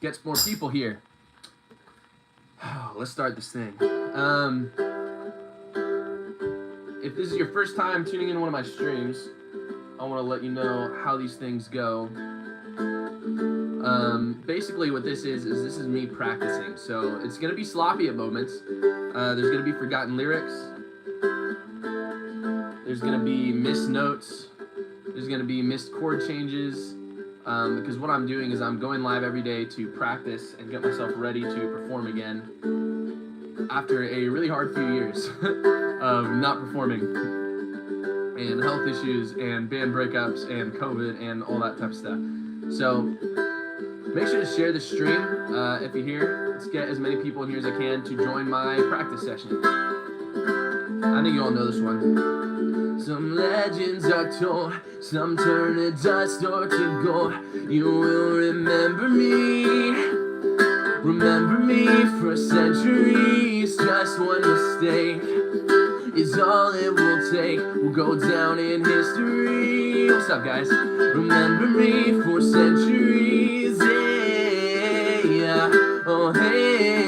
gets more people here. Let's start this thing. If this is your first time tuning in one of my streams, I want to let you know how these things go. Basically what this is me practicing. So it's going to be sloppy at moments. There's going to be forgotten lyrics. There's going to be missed notes. There's going to be missed chord changes. Because what I'm doing is I'm going live every day to practice and get myself ready to perform again after a really hard few years of not performing and health issues and band breakups and COVID and all that type of stuff. So make sure to share the stream if you're here. Let's get as many people in here as I can to join my practice session. I think you all know this one. Some legends are told, some turn to dust or to gold. You will remember me for centuries. Just one mistake is all it will take. We'll go down in history. What's up, guys? Remember me for centuries. Yeah. Oh, hey.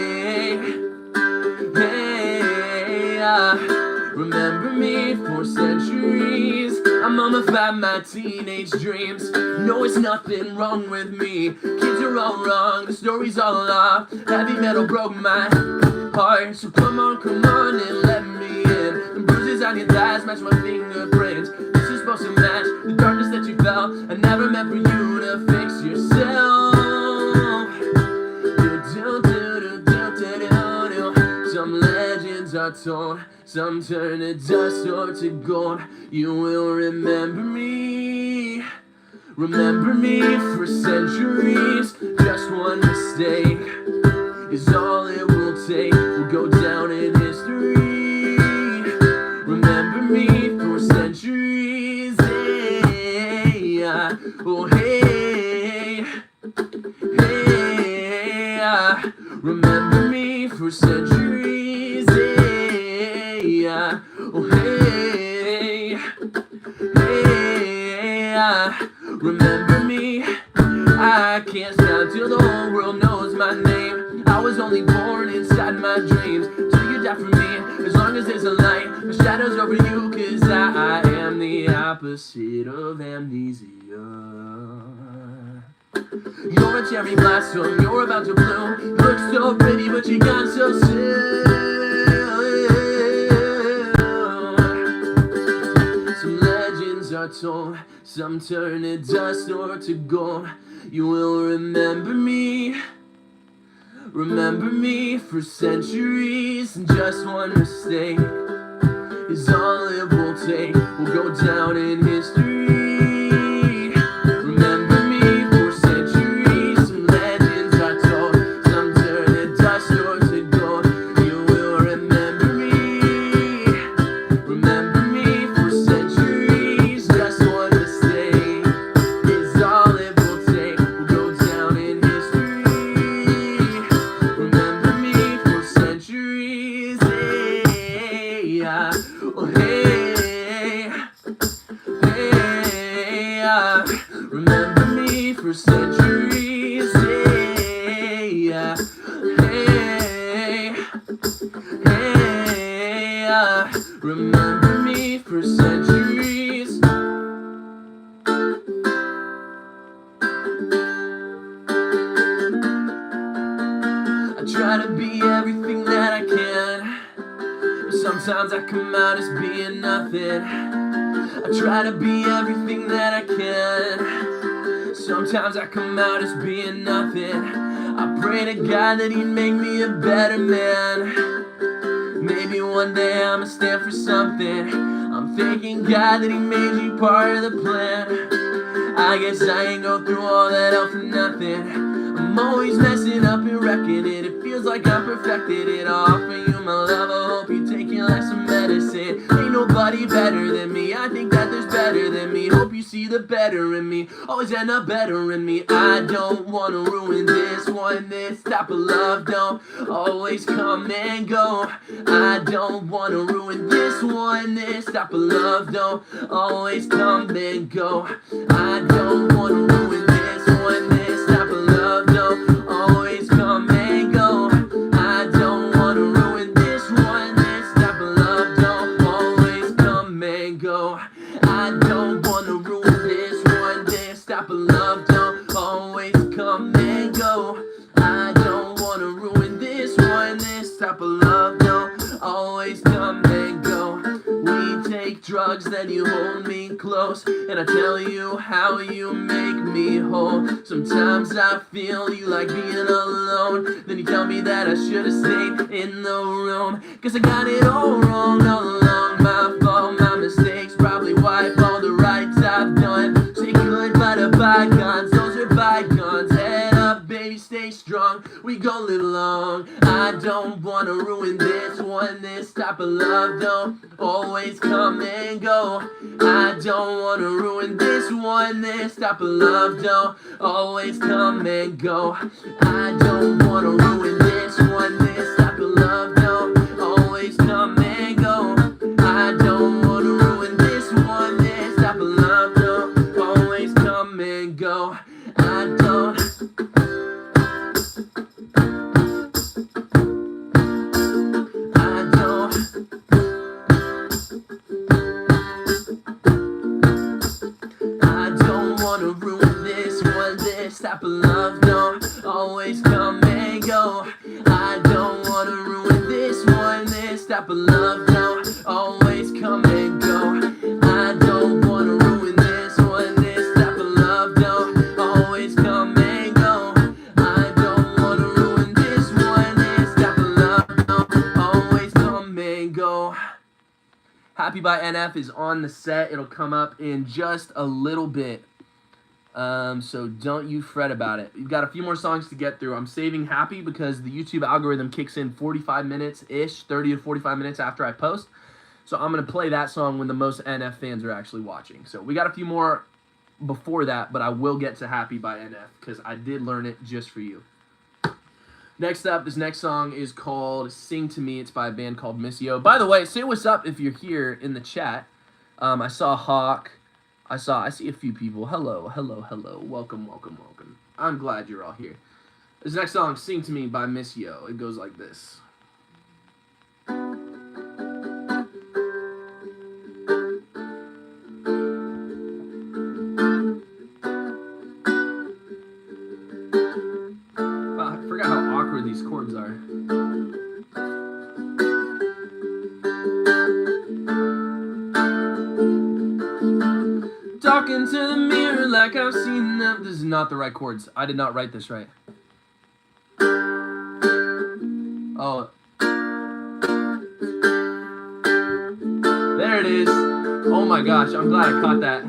Remember me for centuries. I'm mummified my teenage dreams. No, it's nothing wrong with me. Kids are all wrong, the story's all off. Heavy metal broke my heart. So come on and let me in. The bruises on your thighs match my fingerprints. This is supposed to match the darkness that you felt. I never meant for you to fix yourself. Some legends are told, some turn to dust or to gold. You will remember me for centuries. Just one mistake is all it will take. We'll go down in history. Remember me for centuries. Hey, oh hey, hey, remember me for centuries. Hey, oh hey, hey, remember me. I can't stop till the whole world knows my name. I was only born inside my dreams. Till you die for me, as long as there's a light, the shadows over you. Cause I am the opposite of amnesia. You're a cherry blossom, you're about to bloom. You look so pretty, but you're gone so soon. Some legends are told, some turn to dust or to gold. You will remember me for centuries. And just one mistake is all it will take. We'll go down in history. Remember me for centuries. Hey, hey, hey, remember me for centuries. I try to be everything that I can, but sometimes I come out as being nothing. I try to be everything that I can. Sometimes I come out as being nothing. I pray to God that he'd make me a better man. Maybe one day I'ma stand for something. I'm thanking God that he made you part of the plan. I guess I ain't go through all that hell for nothing. I'm always messing up and wrecking it. It feels like I'm perfected it. I'll offer you my love. I hope you take it like some medicine. Ain't nobody better than me. I think that there's better than me. Hope you see the better in me. Always end up better in me. I don't wanna ruin this one. This type of love don't always come and go. I don't wanna ruin this one. This type of love don't always come and go. I don't wanna ruin this one. This type of love don't always come and go. I don't wanna ruin this one. This type of love don't always come and go. We take drugs, then you hold me close, and I tell you how you make me whole. Sometimes I feel you like being alone, then you tell me that I should've stayed in the room. Cause I got it all wrong all along. My fault, my mistakes, probably wipe all the rights I've done. Say goodbye to bygones, those are bygones. Head up, baby, stay strong, we gon' live long. I don't wanna ruin this one. This type of love don't always come and go. I don't wanna ruin this one. This type of love don't always come and go. I don't wanna ruin this one. This type of love don't always come and go. I don't wanna ruin this one. This type of love don't always come and go. I don't. Wanna ruin this one. This type of love don't always come and go. I don't wanna ruin this one. This type of love don't always come and go. I don't wanna ruin this one. This type of love don't always come and go. I don't wanna ruin this one. This type of love don't always come and go. Happy by NF is on the set. It'll come up in just a little bit. So don't you fret about it. You've got a few more songs to get through. I'm saving Happy because the YouTube algorithm kicks in 45 minutes-ish, 30 to 45 minutes after I post. So I'm going to play that song when the most NF fans are actually watching. So we got a few more before that, but I will get to Happy by NF because I did learn it just for you. Next up, this next song is called Sing to Me. It's by a band called Missio. By the way, say what's up if you're here in the chat. I saw Hawk. I see a few people. Hello, hello, hello. Welcome, welcome, welcome. I'm glad you're all here. This next song, Sing to Me by Missio. It goes like this. Wow, I forgot how awkward these chords are. Talking to the mirror like I've seen them. This is not the right chords. I did not write this right. Oh. There it is. Oh my gosh, I'm glad I caught that.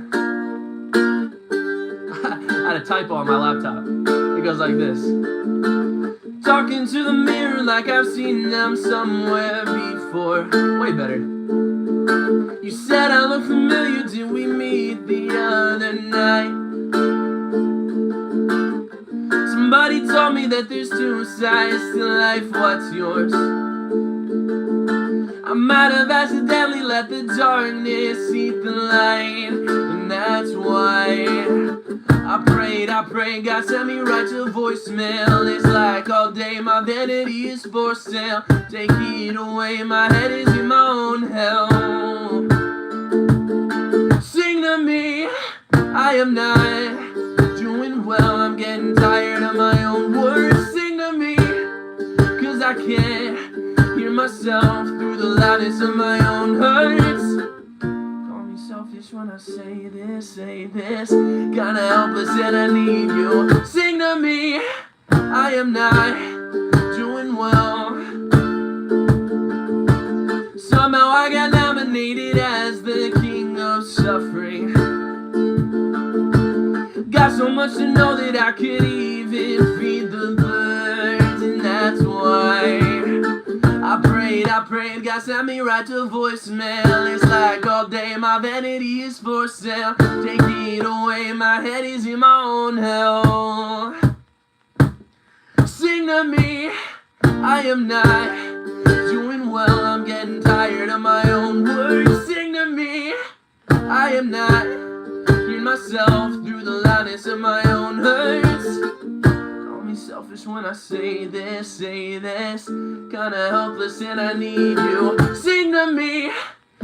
I had a typo on my laptop. It goes like this. Talking to the mirror like I've seen them somewhere before. Way better. You said I look familiar, did we meet the other night? Somebody told me that there's two sides to life, what's yours? I might have accidentally let the darkness eat the light, and that's why I prayed, God sent me right to voicemail. It's like all day my vanity is for sale. Take it away, my head is in my own hell. Sing to me, I am not doing well. I'm getting tired of my own words. Sing to me, cause I can't hear myself through the loudness of my own hurts. Call me selfish when I say this, kinda helpless and I need you. Sing to me, I am not doing well. Somehow I got nominated as the king of suffering. Got so much to know that I could even feed the birds, and that's why I prayed, God sent me right to voicemail. It's like all day my vanity is for sale. Take it away, my head is in my own hell. Sing to me, I am not doing well. I'm getting tired of my own words. Sing to me, I am not hearing myself through the loudness of my own hurts. Call me selfish when I say this, kinda helpless and I need you. Sing to me,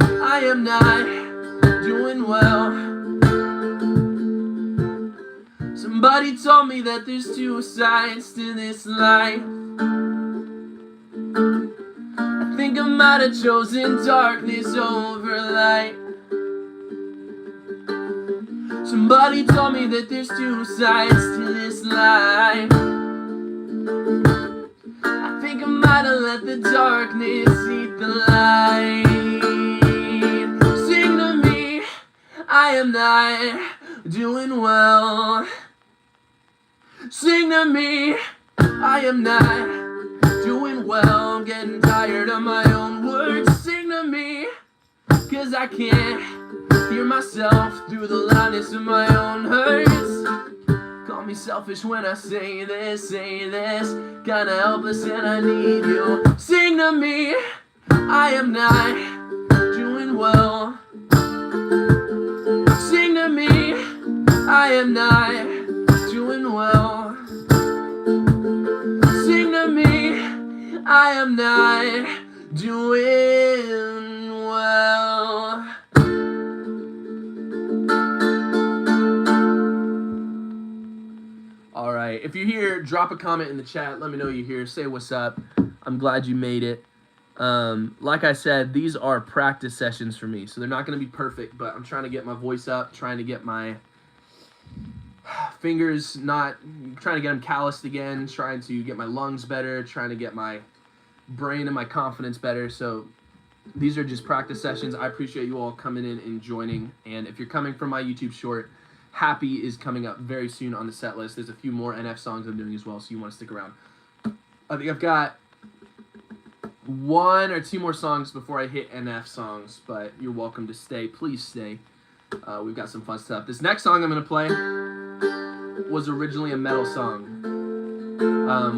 I am not doing well. Somebody told me that there's two sides to this life. I think I might have chosen darkness over light. Somebody told me that there's two sides to this life. I think I might have let the darkness eat the light. Sing to me, I am not doing well. Sing to me, I am not doing well. I'm getting tired of my own words. Sing to me, 'cause I can't hear myself through the loudness of my own hurts. Call me selfish when I say this, kinda helpless and I need you. Sing to me, I am not doing well. Sing to me, I am not doing well. Sing to me, I am not doing well. Alright, if you're here, drop a comment in the chat. Let me know you're here. Say what's up. I'm glad you made it. Like I said, these are practice sessions for me, so they're not going to be perfect, but I'm trying to get my voice up, trying to get my fingers trying to get them calloused again, trying to get my lungs better, trying to get my brain and my confidence better. So these are just practice sessions. I appreciate you all coming in and joining, and if you're coming from my YouTube short, Happy is coming up very soon on the set list. There's a few more NF songs I'm doing as well, so you want to stick around. I think I've got 1 or 2 more songs before I hit NF songs, but you're welcome to stay. Please stay. We've got some fun stuff. This next song I'm going to play was originally a metal song,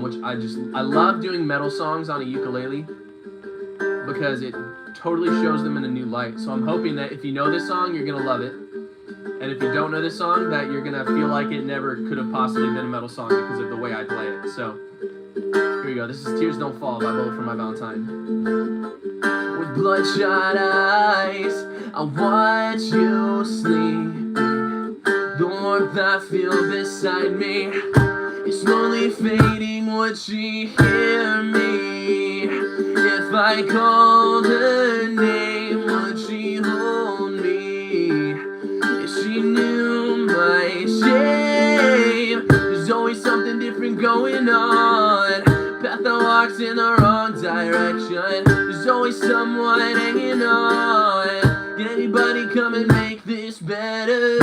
which I love doing metal songs on a ukulele because it totally shows them in a new light. So I'm hoping that if you know this song, you're going to love it. And if you don't know this song, that you're going to feel like it never could have possibly been a metal song because of the way I play it. So here we go. This is Tears Don't Fall by Bullet for My Valentine. With bloodshot eyes, I watch you sleep. The warmth I feel beside me is slowly fading. Would she hear me? If I called her name, would she hold me? If she knew my shame, there's always something different going on. Path that walks in the wrong direction. There's always someone hanging on. Can anybody come and make this better?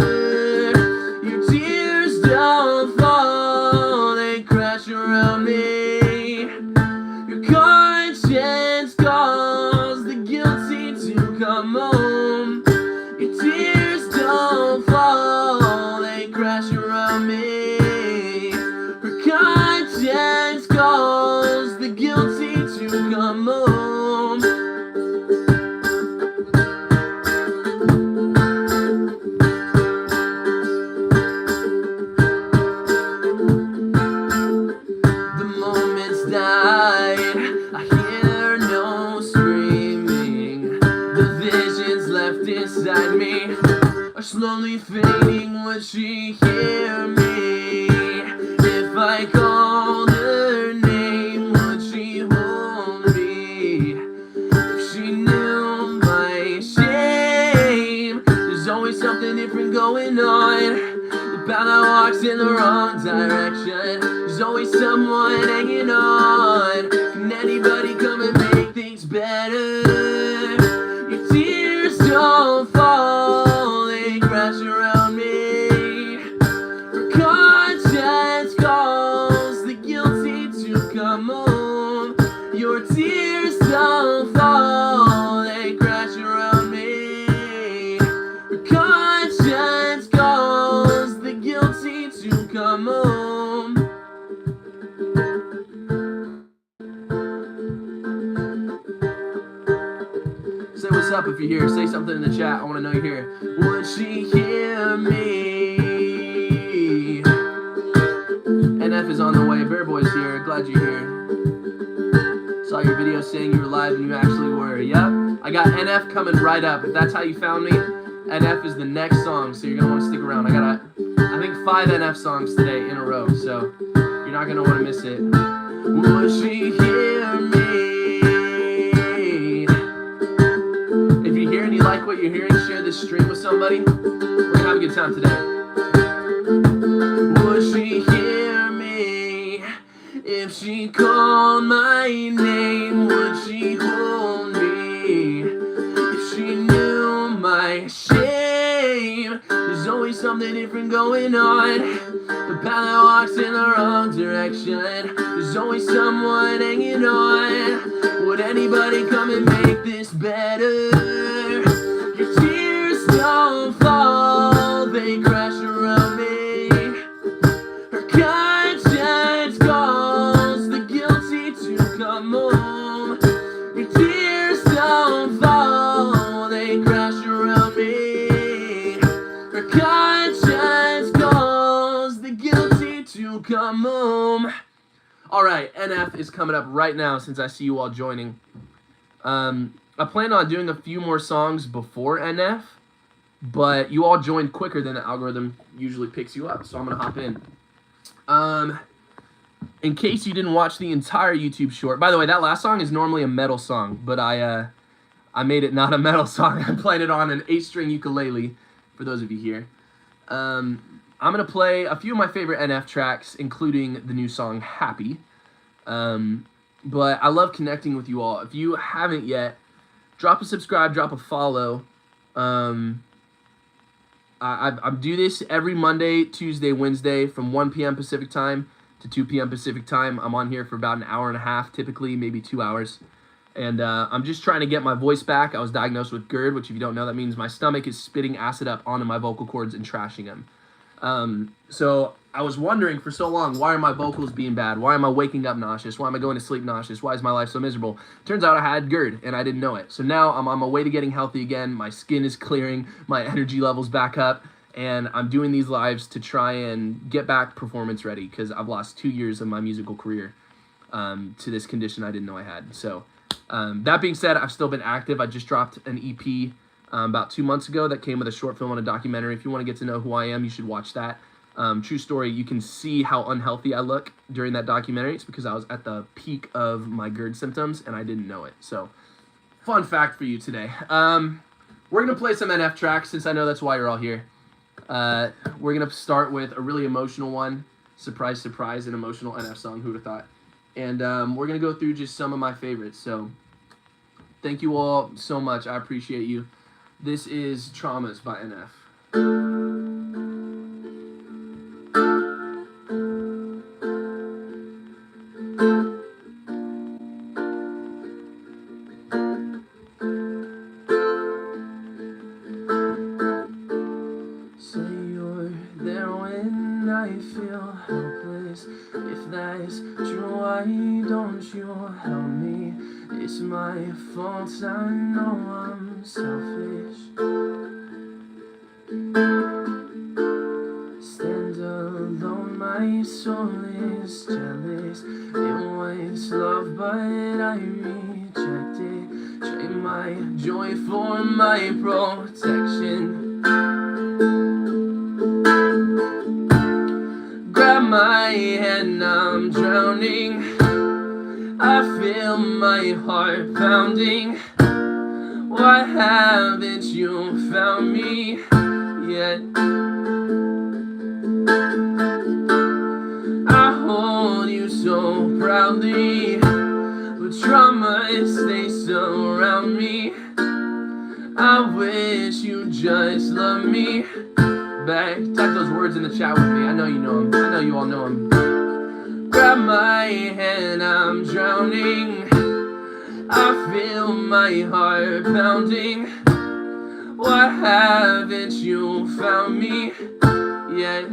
Your tears don't fall, they crash around me. Your conscience calls the guilty to come home. Your tears don't fall, they crash around me. Her conscience calls the guilty to come home. Inside me are slowly fading. Would she hear me? If I called her name, would she hold me? If she knew my shame, there's always something different going on. The path that walks in the wrong direction. There's always someone hanging on. Can anybody come and make things better? Your tears don't fall, they crash around me. Her conscience calls the guilty to come home. Your tears don't fall, they crash around me. Her conscience calls the guilty to come home. Say what's up if you're here. Say something in the chat. I want to know you're here. Would she hear me? NF is on the way. Bear Boy's here. Glad you're here. Saw your video saying you were live and you actually were. Yep. I got NF coming right up. If that's how you found me, NF is the next song, so you're going to want to stick around. I I think 5 NF songs today in a row, so you're not gonna want to miss it. Would she hear me? If you're here and you like what you're hearing, share this stream with somebody. We're gonna have a good time today. Would she hear me? If she called my name, would she hold me? If she knew my shame, there's always something different going on. The path that walks in the wrong direction, there's always someone hanging on. Would anybody come and make this better? Your tears don't fall, they crash around me. Her conscience calls the guilty to come home. Your tears don't fall, they crash around me. Her conscience calls the guilty to come home. Alright, NF is coming up right now since I see you all joining. I plan on doing a few more songs before NF, but you all joined quicker than the algorithm usually picks you up, so I'm going to hop in. In case you didn't watch the entire YouTube short, by the way, that last song is normally a metal song, but I made it not a metal song. I played it on an 8-string ukulele, for those of you here. I'm going to play a few of my favorite NF tracks, including the new song, Happy. But I love connecting with you all. If you haven't yet, drop a subscribe, drop a follow. I do this every Monday, Tuesday, Wednesday from 1 p.m. Pacific time to 2 p.m. Pacific time. I'm on here for about an hour and a half, typically, maybe 2 hours. And I'm just trying to get my voice back. I was diagnosed with GERD, which if you don't know, that means my stomach is spitting acid up onto my vocal cords and trashing them. So I was wondering for so long, why are my vocals being bad? Why am I waking up nauseous? Why am I going to sleep nauseous? Why is my life so miserable? Turns out I had GERD and I didn't know it. So now I'm on my way to getting healthy again. My skin is clearing, my energy levels back up, and I'm doing these lives to try and get back performance ready because I've lost 2 years of my musical career to this condition I didn't know I had. So that being said, I've still been active. I just dropped an EP about 2 months ago that came with a short film and a documentary. If you want to get to know who I am, you should watch that. True story, you can see how unhealthy I look during that documentary. It's because I was at the peak of my GERD symptoms and I didn't know it. So, fun fact for you today. We're going to play some NF tracks since I know that's why you're all here. We're going to start with a really emotional one. Surprise, surprise, an emotional NF song, who'd have thought. And we're going to go through just some of my favorites. So, thank you all so much. I appreciate you. This is Traumas by NF. Say you're there when I feel helpless. If that's true, why don't you help me? It's my fault, I know I'm selfish. Stand alone, my soul is jealous. It was love, but I rejected. Trade my joy for my protection. Grab my hand, I'm drowning. I feel my heart pounding. Why haven't you found me yet? I hold you so proudly, but traumas, they surround me. I wish you just love me back. Type those words in the chat with me. I know you know them. I know you all know them. Grab my hand, I'm drowning. I feel my heart pounding. Why haven't you found me yet?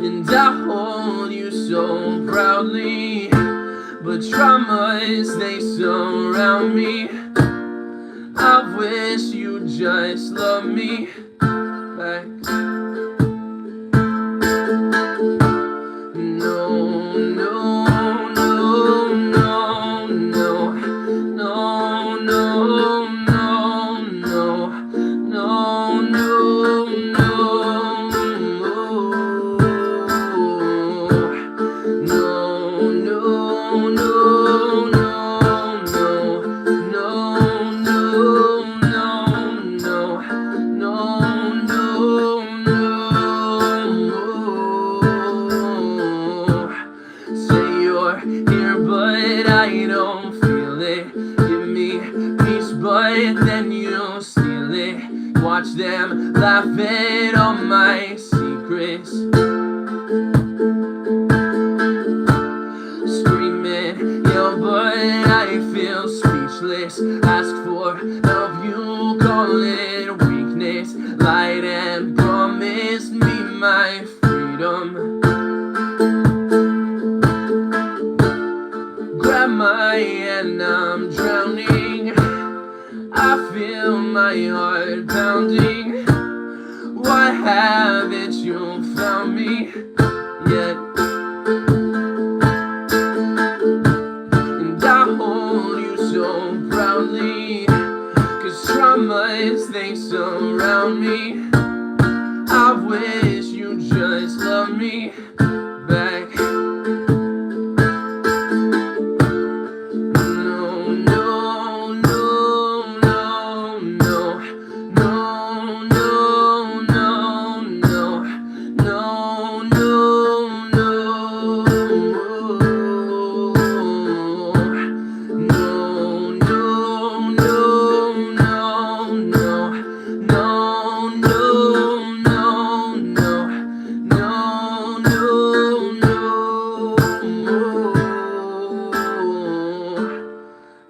And I hold you so proudly, but traumas, they surround me. I wish you just love me back. No, here, but I don't feel it. Give me peace, but then you steal it. Watch them laugh at all my secrets. Screaming, yell, but I feel speechless. Ask for help, you call it weakness. Lied and promised me my freedom. Grab my hand, I'm drowning. I feel my heart pounding. Why haven't you found me yet? And I hold you so proudly, 'cause traumas, they surround me. I wish you just loved me back.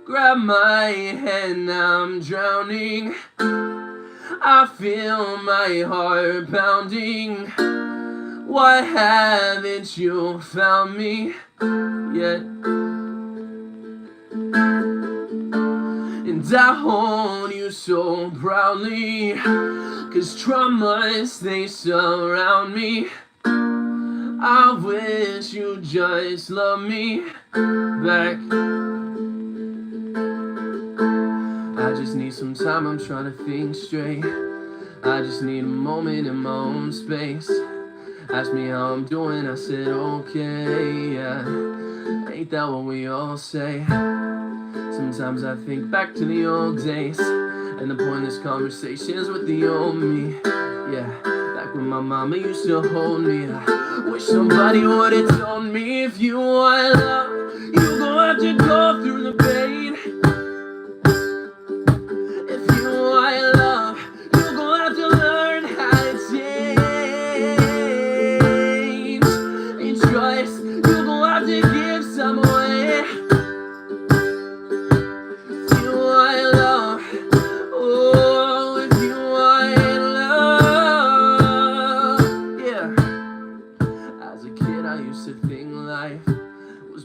Grab my hand, I'm drowning. I feel my heart pounding. Why haven't you found me yet? And I hold you so proudly, 'cause traumas, they surround me. I wish you just love me back. I just need some time, I'm trying to think straight. I just need a moment in my own space. Ask me how I'm doing, I said okay, yeah. Ain't that what we all say? Sometimes I think back to the old days and the pointless conversations with the old me. Yeah, back when my mama used to hold me. I wish somebody would've told me, if you want love, you gon' have to go through the pain.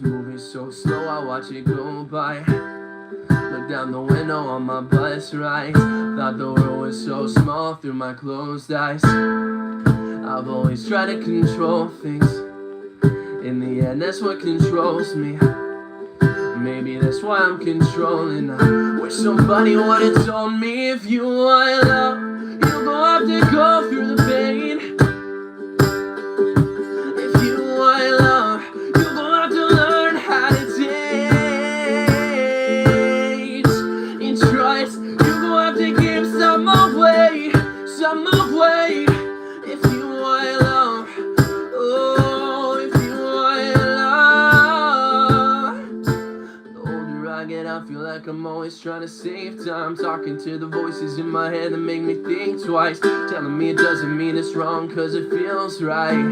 Moving so slow, I watch it go by. Look down the window on my bus ride. Thought the world was so small through my closed eyes. I've always tried to control things. In the end, that's what controls me. Maybe that's why I'm controlling. I wish somebody would've told me, if you want love, you're gonna have to go through the pain. Some way, if you want love, oh, if you want love. The older I get, I feel like I'm always trying to save time, talking to the voices in my head that make me think twice, telling me it doesn't mean it's wrong, 'cause it feels right.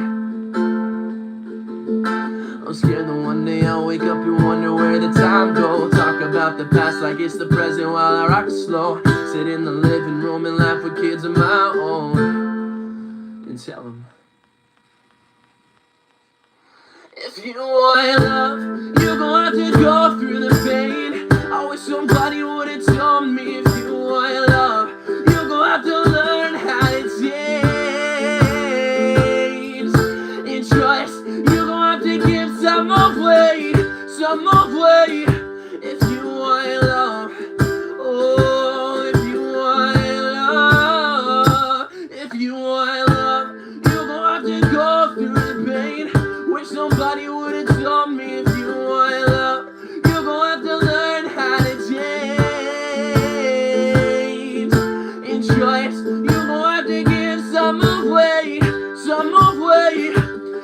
I'm scared that one day I'll wake up and wonder where the time goes. Talk about the past like it's the present while I rock slow. Sit in the living room and laugh with kids of my own and tell them, if you want love, you're gonna have to go through the pain. I wish somebody would've told me, if you want love, you're gonna have to learn how to change and trust. You're gonna have to give some more weight, some more weight, if you want love. Oh, if you want love, if you want love, you're gonna have to go through the pain. Wish somebody would've told me, if you want love, you're gonna have to learn how to change and trust. You're gonna have to give some more weight, some more weight,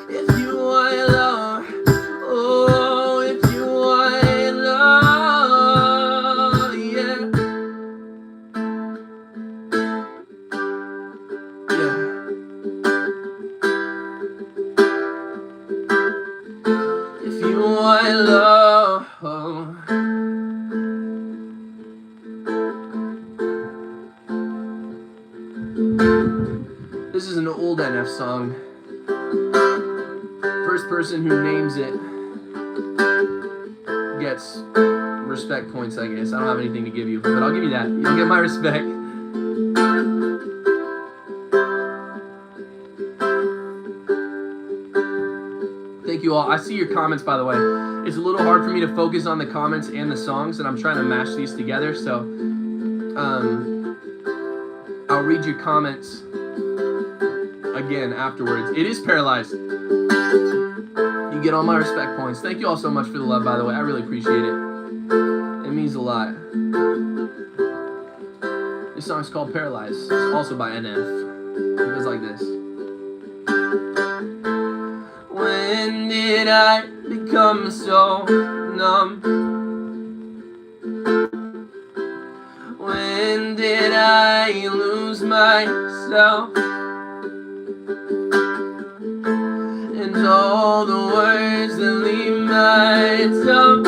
if you want love. Oh, if my love. This is an old NF song. First person who names it gets respect points, I guess. I don't have anything to give you, but I'll give you that. You'll get my respect. Thank you all. I see your comments, by the way. It's a little hard for me to focus on the comments and the songs, and I'm trying to mash these together, so I'll read your comments again afterwards. It is Paralyzed. You get all my respect points. Thank you all so much for the love, by the way. I really appreciate it. It means a lot. This song's called Paralyzed. It's also by NF. It goes like this. When did I become so numb? When did I lose myself? And all the words that leave my tongue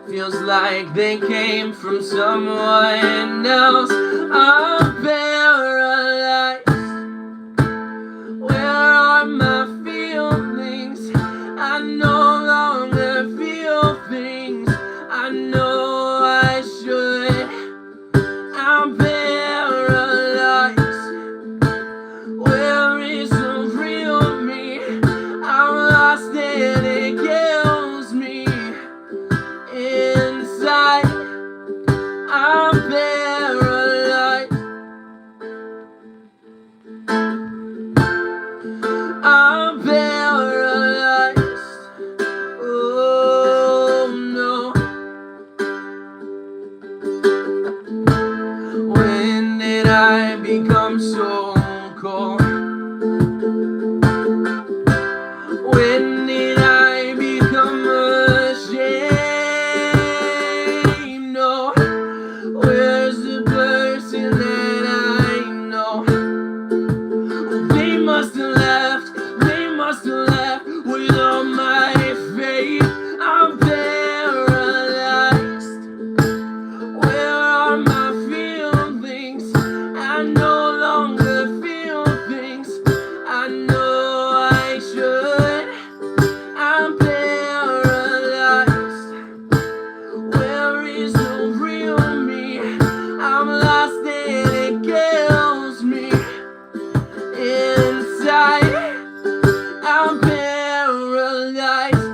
feels like they came from someone else. I'm paralyzed. Where are my feelings? I no longer feel things I know I should. I'm paralyzed. Where is the real me? I'm lost and it kills me inside. I'm paralyzed. I'm paralyzed. Oh no. When did I become so cold? When did I become ashamed? No. Where's the person that I know? They must have left. They must have left with all my faith. I'm paralyzed. Where are my feelings? I no longer feel things I know I should. I'm paralyzed. Where is the real me? I'm lost and it kills me inside. I'm paralyzed.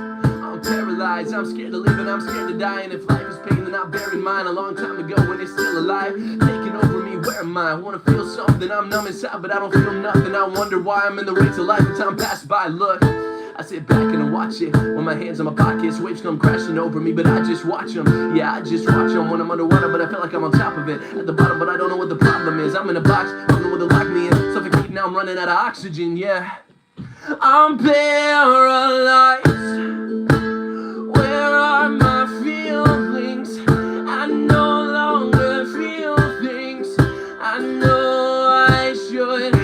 I'm paralyzed. I'm scared to live and I'm scared to die. And if life is pain, then I buried mine a long time ago when it's still alive. Taking over me, where am I? I wanna feel something. I'm numb inside, but I don't feel nothing. I wonder why I'm in the race of life and time passes by. Look, I sit back and I watch it with my hands in my pockets. Waves come crashing over me, but I just watch them. Yeah, I just watch them when I'm underwater, but I feel like I'm on top of it. At the bottom, but I don't know what the problem is. I'm in a box, don't know what to lock me in. Suffocating, now I'm running out of oxygen, yeah. I'm paralyzed. Where are my feelings? I no longer feel things I know I should.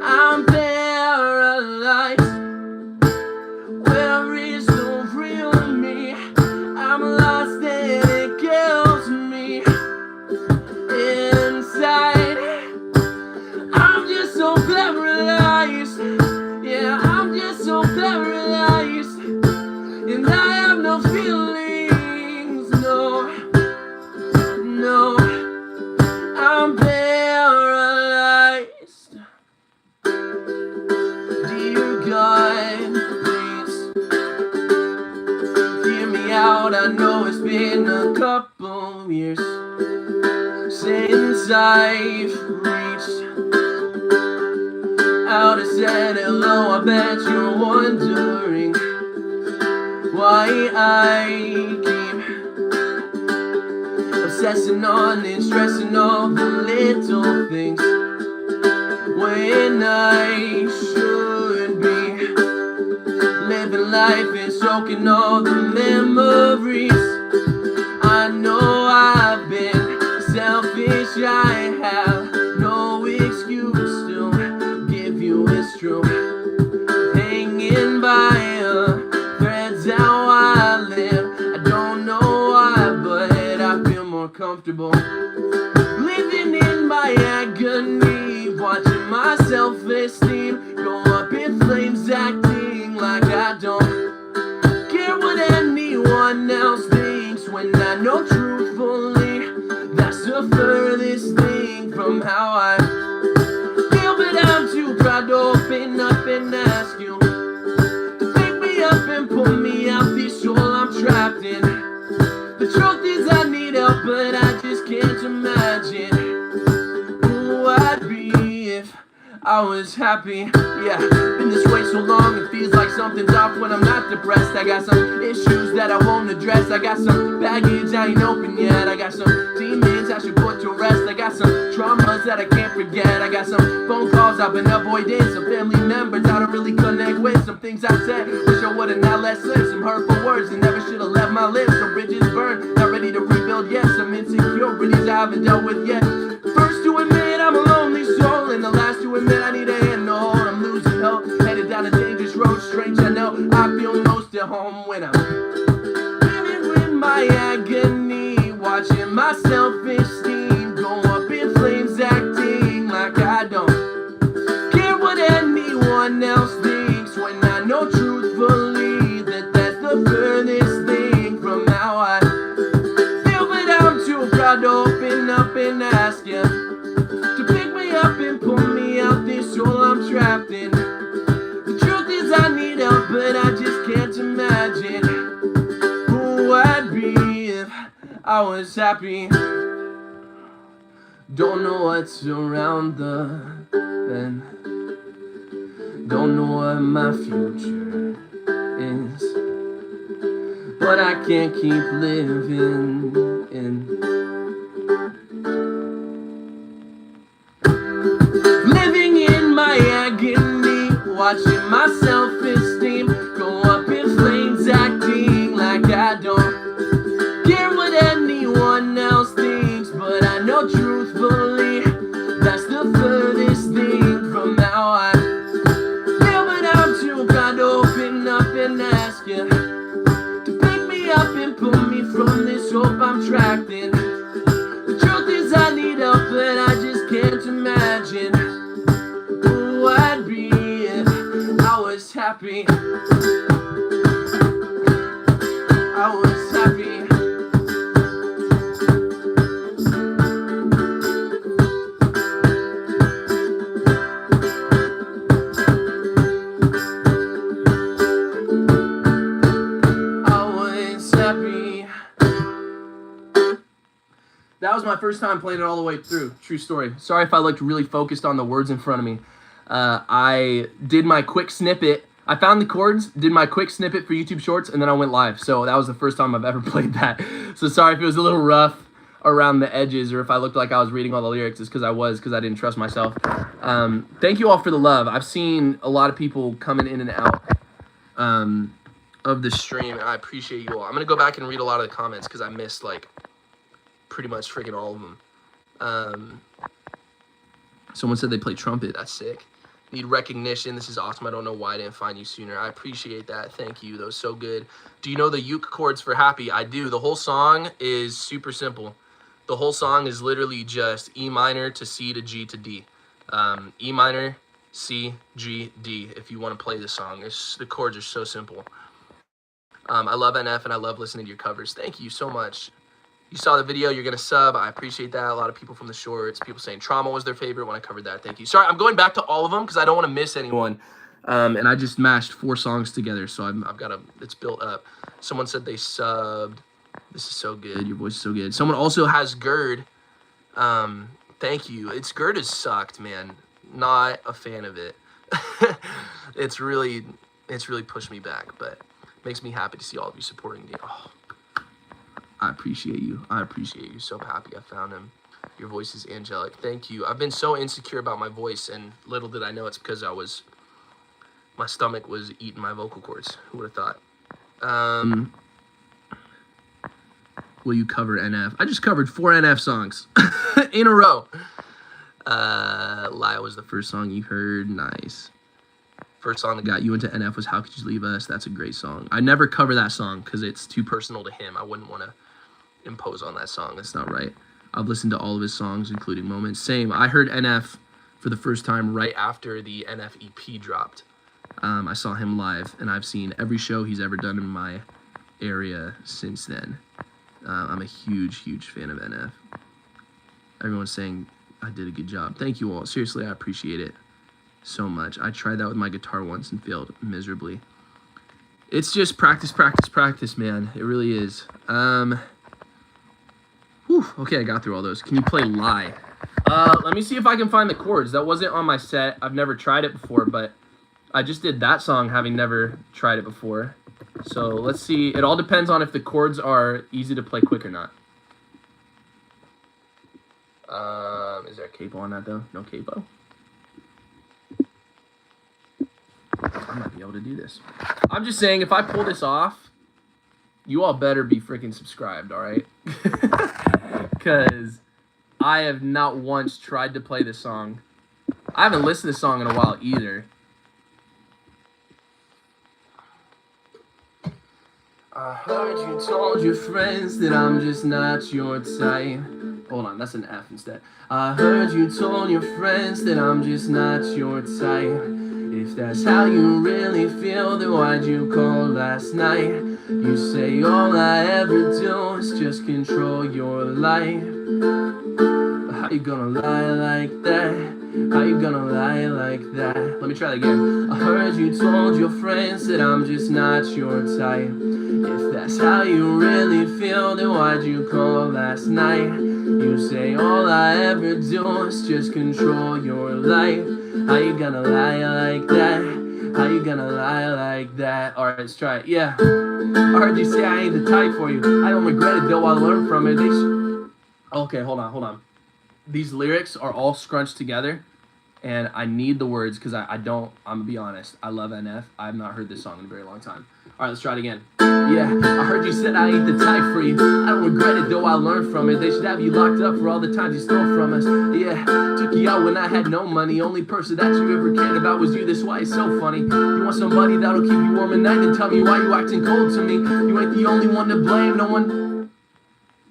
I'm paralyzed. Where is the real me? I'm lost and it kills me inside. I'm just so paralyzed. Yeah, I'm just so paralyzed. And I have no feelings. No, no. I'm paralyzed. Dear God, please hear me out. I know it's been a couple years since I've reached out and said hello. I bet you're wondering why I keep obsessing on and stressing all the little things when I should be living life and soaking all the memories. I know I've been selfish, I have no excuse to give you it's true. Hanging by comfortable. Living in my agony, watching my self-esteem go up in flames, acting like I don't care what anyone else thinks, when I know truthfully that's the furthest thing from how I feel. But I'm too proud to open up and ask you to pick me up and pull me out this hole I'm trapped in. The truth is I need help, but I just can't imagine who I'd be if I was happy. Yeah, been this way so long, it feels like something's off when I'm not depressed. I got some issues that I won't address. I got some baggage I ain't open yet. I got some demons I should put to rest. I got some traumas that I can't forget. I got some phone calls I've been avoiding, some family members I don't really connect with, some things I said wish I would've not let slip, some hurtful words that never should've left my lips, some bridges burned, not ready to rebuild yet, some insecurities I haven't dealt with yet. First to admit I'm a lonely soul, and the last to admit I need a hand to hold. I'm losing hope, headed down a dangerous road. Strange, I know I feel most at home when I'm living with my agony, watching my self-esteem go up in flames, acting like I don't care what anyone else thinks, when I know truthfully that that's the furthest thing from how I feel. But I'm too proud to open up and ask you to pick me up and pull me out this hole I'm trapped in. The truth is I need help, but I just can't imagine who I'd be if I was happy. Don't know what's around the bend, don't know what my future is, but I can't keep living in my agony, watching my self-esteem go up in flames, acting like I don't care what anyone else thinks, but I know truthfully that's the furthest thing from how I feel. But I'm too proud to open up and ask you to pick me up and pull me from this hope I'm trapped in. The truth is I need help, but I just can't imagine who I'd be if I was happy. I was happy. That was my first time playing it all the way through. True story. Sorry if I looked really focused on the words in front of me. I did my quick snippet. I found the chords, did my quick snippet for YouTube Shorts, and then I went live. So that was the first time I've ever played that. So sorry if it was a little rough around the edges, or if I looked like I was reading all the lyrics. It's because I didn't trust myself. Thank you all for the love. I've seen a lot of people coming in and out of the stream, and I appreciate you all. I'm going to go back and read a lot of the comments because I missed, like, pretty much freaking all of them. Someone said they play trumpet. That's sick. Need recognition. This is awesome. I don't know why I didn't find you sooner. I appreciate that. Thank you. That was so good. Do you know the uke chords for Happy? I do. The whole song is super simple. The whole song is literally just E minor to C to G to D. E minor, C, G, D, if you want to play the song. The chords are so simple. I love NF, and I love listening to your covers. Thank you so much. You saw the video, you're going to sub. I appreciate that. A lot of people from the shorts, people saying Trauma was their favorite when I covered that. Thank you. Sorry, I'm going back to all of them because I don't want to miss anyone. And I just mashed 4 songs together, so I've got it's built up. Someone said they subbed. This is so good. Your voice is so good. Someone also has GERD. Thank you. GERD has sucked, man. Not a fan of it. It's really pushed me back, but makes me happy to see all of you supporting me. Oh. I appreciate you. I appreciate you. So happy I found him. Your voice is angelic. Thank you. I've been so insecure about my voice, and little did I know it's because my stomach was eating my vocal cords. Who would have thought? Will you cover NF? I just covered 4 NF songs in a row. Lie was the first song you heard. Nice. First song that got you into NF was How Could You Leave Us? That's a great song. I never cover that song because it's too personal to him. I wouldn't want to impose on that song. That's not right. I've listened to all of his songs, including Moments. Same. I heard NF for the first time right after the NF EP dropped. I saw him live, and I've seen every show he's ever done in my area since then. I'm a huge, huge fan of NF. Everyone's saying I did a good job. Thank you all. Seriously, I appreciate it so much. I tried that with my guitar once and failed miserably. It's just practice, practice, practice, man. It really is. Okay, I got through all those. Can you play Lie? Let me see if I can find the chords. That wasn't on my set. I've never tried it before, but I just did that song having never tried it before. So let's see. It all depends on if the chords are easy to play quick or not. Is there a capo on that, though? No capo? I might be able to do this. I'm just saying, if I pull this off, you all better be freaking subscribed, all right? Because I have not once tried to play this song. I haven't listened to this song in a while either. I heard you told your friends that I'm just not your type. Hold on, that's an F instead. I heard you told your friends that I'm just not your type. If that's how you really feel, then why'd you call last night? You say all I ever do is just control your life. But how you gonna lie like that? How you gonna lie like that? Let me try that again. I heard you told your friends that I'm just not your type. If that's how you really feel, then why'd you call last night? You say all I ever do is just control your life. How you gonna lie like that? How you gonna lie like that? Alright, let's try it. Yeah. I heard you say I ain't the type for you. I don't regret it though, I learned from it. Okay, hold on. These lyrics are all scrunched together, and I need the words because I'm gonna be honest, I love NF. I have not heard this song in a very long time. Alright, let's try it again. Yeah, I heard you said I ain't the type for you. I don't regret it though, I learned from it. They should have you locked up for all the times you stole from us. Yeah, took you out when I had no money. Only person that you ever cared about was you, that's why it's so funny. You want somebody that'll keep you warm at night and tell me why you acting cold to me. You ain't the only one to blame,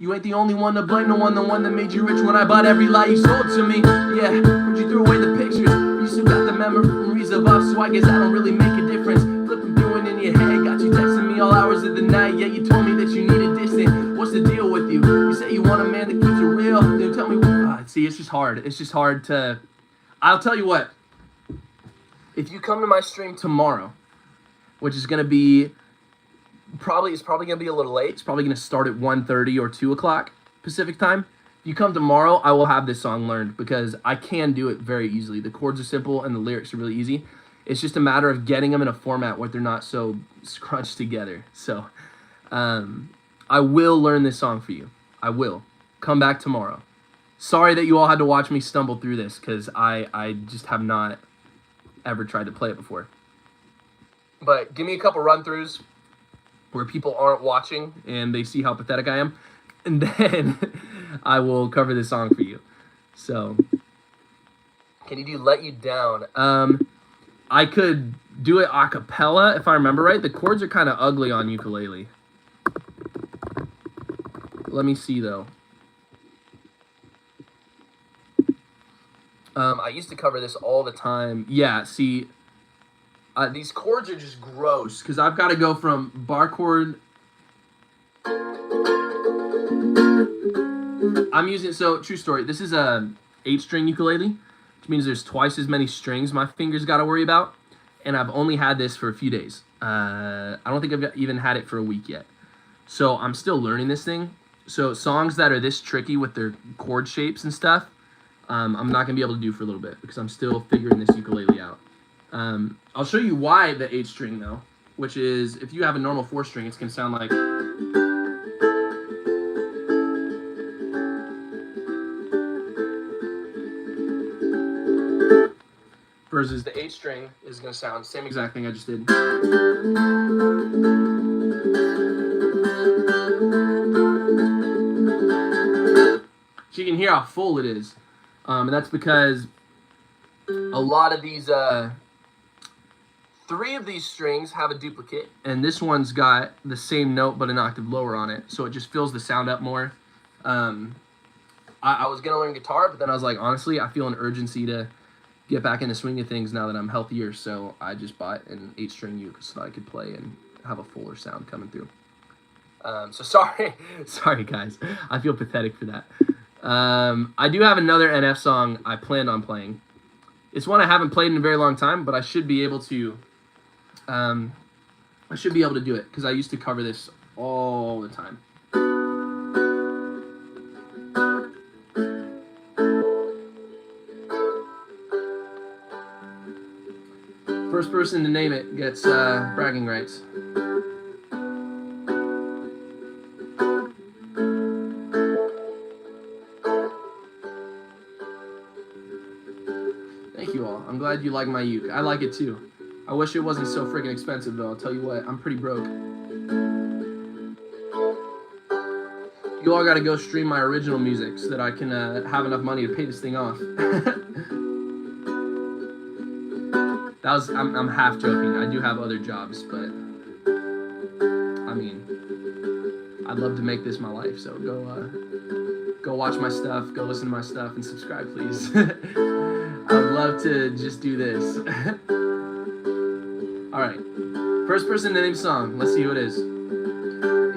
You ain't the only one to blame, the one that made you rich when I bought every lie you sold to me. Yeah, heard you threw away the pictures, you still got the memories of us, so I guess I don't really make a difference. Flipping through it in your head, got you texting me all hours of the night. Yeah, you told me that you needed distant. What's the deal with you? You say you want a man that keeps it real. Then tell me what. See, it's just hard. It's just hard to. I'll tell you what. If you come to my stream tomorrow, which is gonna be it's probably gonna be a little late. It's probably gonna start at 1:30 or 2 o'clock Pacific time. If you come tomorrow, I will have this song learned because I can do it very easily. The chords are simple and the lyrics are really easy. It's just a matter of getting them in a format where they're not so scrunched together. So I will learn this song for you. I will. Come back tomorrow. Sorry that you all had to watch me stumble through this because I just have not ever tried to play it before. But give me a couple run-throughs where people aren't watching and they see how pathetic I am, and then I will cover this song for you. So, can you do Let You Down? I could do it a cappella if I remember right. The chords are kind of ugly on ukulele. Let me see though. I used to cover this all the time. Yeah, see, these chords are just gross because I've got to go from bar chord. I'm using, so true story, this is a 8-string ukulele, which means there's twice as many strings my fingers got to worry about, and I've only had this for a few days. I don't think I've even had it for a week yet. So I'm still learning this thing. So songs that are this tricky with their chord shapes and stuff, I'm not going to be able to do for a little bit because I'm still figuring this ukulele out. I'll show you why the 8-string though, which is if you have a normal 4-string, it's going to sound like. Versus the 8-string is going to sound same exact thing I just did. So you can hear how full it is. And that's because a lot of these, 3 of these strings have a duplicate, and this one's got the same note but an octave lower on it, so it just fills the sound up more. I was gonna learn guitar, but then I was like, honestly, I feel an urgency to get back in the swing of things now that I'm healthier. So I just bought an 8-string uke so that I could play and have a fuller sound coming through. So sorry guys, I feel pathetic for that. I do have another NF song I planned on playing. It's one I haven't played in a very long time, but I should be able to. I should be able to do it because I used to cover this all the time. First person to name it gets bragging rights. Thank you all. I'm glad you like my uke. I like it too. I wish it wasn't so freaking expensive though. I'll tell you what, I'm pretty broke. You all gotta go stream my original music so that I can have enough money to pay this thing off. I'm half joking. I do have other jobs, but I mean, I'd love to make this my life. So go watch my stuff, go listen to my stuff, and subscribe, please. I'd love to just do this. All right, first person to name song. Let's see who it is.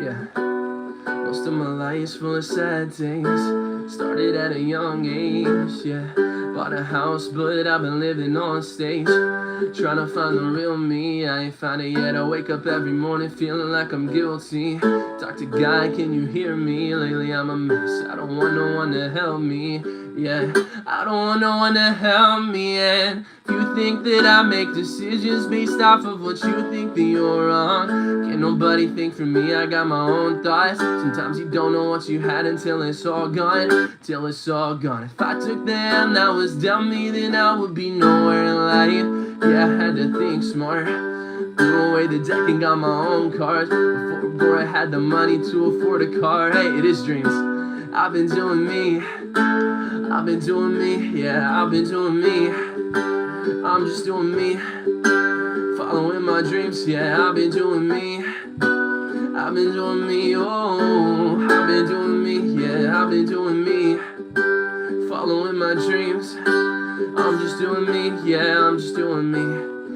Yeah. Most of my life's full of sad days. Started at a young age, yeah. Bought a house, but I've been living on stage. Trying to find the real me, I ain't found it yet. I wake up every morning feeling like I'm guilty. Dr. Guy, can you hear me? Lately I'm a mess, I don't want no one to help me. Yeah, I don't want no one to help me. And if you think that I make decisions based off of what you think that you're wrong, can't nobody think for me, I got my own thoughts. Sometimes you don't know what you had until it's all gone. Till it's all gone. If I took the hand that was dealt me, then I would be nowhere in life. Yeah, I had to think smart. Threw away the deck and got my own cards before I had the money to afford a car. Hey, it is dreams. I've been doing me. I've been doing me. Yeah, I've been doing me. I'm just doing me. Following my dreams. Yeah, I've been doing me. I've been doing me. Oh, I've been doing me. Yeah, I've been doing me. Following my dreams. I'm just doing me, yeah, I'm just doing me.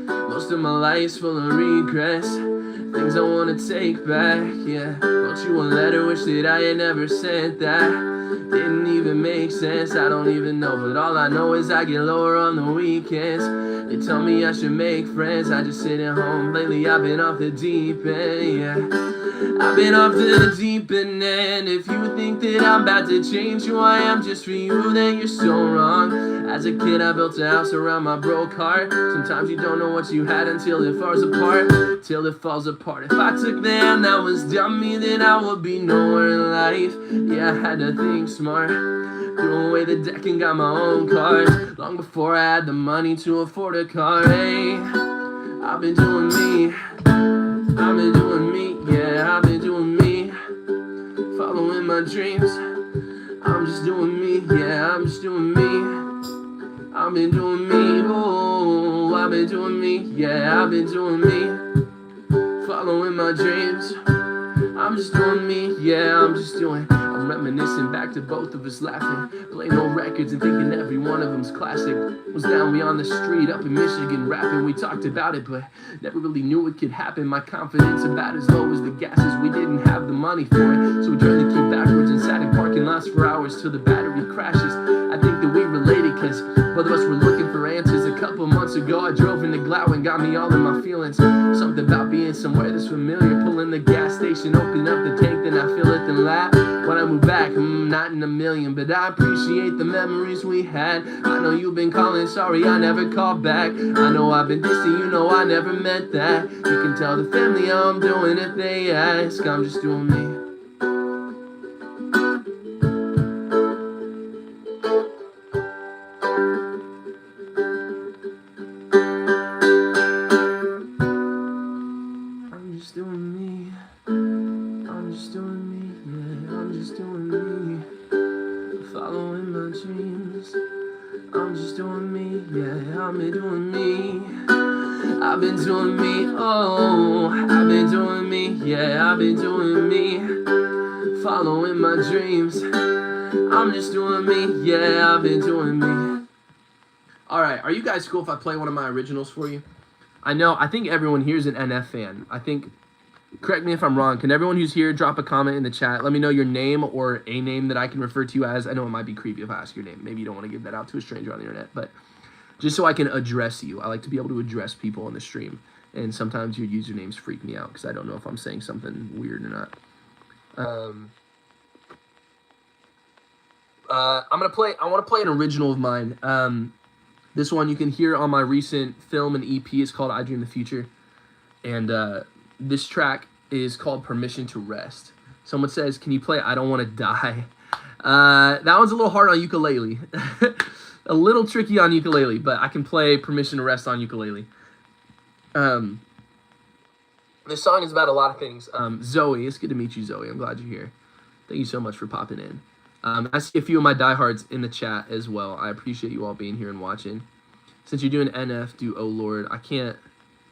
Most of my life's full of regrets, things I wanna take back, yeah. Wrote you a letter, wish that I had never sent that. Didn't even make sense, I don't even know. But all I know is I get lower on the weekends. They tell me I should make friends, I just sit at home. Lately I've been off the deep end, yeah. I've been off the deep end, and if you think that I'm about to change who I am just for you, then you're so wrong. As a kid I built a house around my broke heart. Sometimes you don't know what you had until it falls apart. Till it falls apart. If I took the hand that was dealt me, then I would be nowhere in life. Yeah, I had to think smart. Threw away the deck and got my own card long before I had the money to afford a car. Hey, I've been doing me. I've been doing me. Yeah, I've been doing me. Following my dreams. I'm just doing me. Yeah, I'm just doing me. I've been doing me. Oh, I've been doing me. Yeah, I've been doing me. Following my dreams. I'm just doing me. Yeah, I'm just doing. I'm reminiscing back to both of us laughing, playing old records and thinking every one of them's classic. Was down beyond the street up in Michigan rapping. We talked about it, but never really knew it could happen. My confidence about as low as the gases. We didn't have the money for it, so we turned the key backwards and sat in parking lots for hours till the battery crashes. I think that we related cause both of us were looking for answers. A couple months ago I drove into Glau and got me all in my feelings. Something about being somewhere that's familiar. Pulling the gas station, open up the tank, then I fill it, then laugh. When I move back, not in a million, but I appreciate the memories we had. I know you've been calling, sorry I never called back. I know I've been distant, you know I never meant that. You can tell the family how I'm doing if they ask. I'm just doing me. I'm just doing me. I'm just doing me, yeah, I'm just doing me. Following my dreams. I'm just doing me, yeah, I've been doing me. I've been doing me, oh, I've been doing me, yeah, I've been doing me. Following my dreams. I'm just doing me, yeah, I've been doing me. Alright, are you guys cool if I play one of my originals for you? I think everyone here is an NF fan. I think, correct me if I'm wrong, can everyone who's here drop a comment in the chat? Let me know your name or a name that I can refer to you as. I know it might be creepy if I ask your name. Maybe you don't want to give that out to a stranger on the internet, but just so I can address you. I like to be able to address people on the stream, and sometimes your usernames freak me out because I don't know if I'm saying something weird or not. I want to play an original of mine. This one you can hear on my recent film and EP. It's called I Dream the Future. And this track is called Permission to Rest. Someone says, can you play I Don't Want to Die? That one's a little hard on ukulele. A little tricky on ukulele, but I can play Permission to Rest on ukulele. This song is about a lot of things. Zoe, it's good to meet you, Zoe. I'm glad you're here. Thank you so much for popping in. I see a few of my diehards in the chat as well. I appreciate you all being here and watching. Since you're doing NF, do Oh Lord. I can't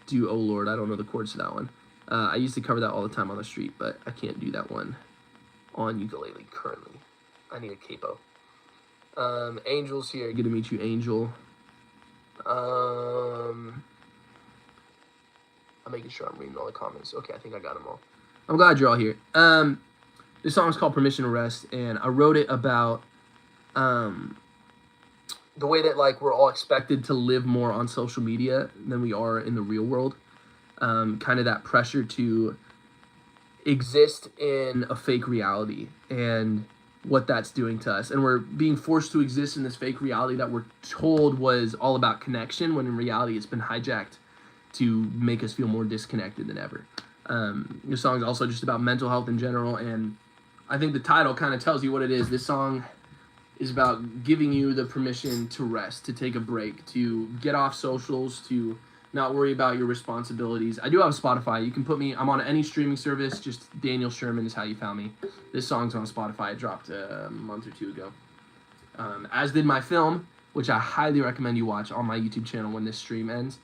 do Oh Lord. I don't know the chords to that one. I used to cover that all the time on the street, but I can't do that one on ukulele currently. I need a capo. Angel's here. Good to meet you, Angel. I'm making sure I'm reading all the comments. Okay, I think I got them all. I'm glad you're all here. This song is called Permission to Rest, and I wrote it about the way that like we're all expected to live more on social media than we are in the real world. Kind of that pressure to exist in a fake reality and what that's doing to us. And we're being forced to exist in this fake reality that we're told was all about connection, when in reality it's been hijacked to make us feel more disconnected than ever. This song is also just about mental health in general, and I think the title kind of tells you what it is. This song is about giving you the permission to rest, to take a break, to get off socials, to not worry about your responsibilities. I do have Spotify. You can put me, I'm on any streaming service, just Daniel Sherman is how you found me. This song's on Spotify. It dropped a month or two ago. As did my film, which I highly recommend you watch on my YouTube channel when this stream ends.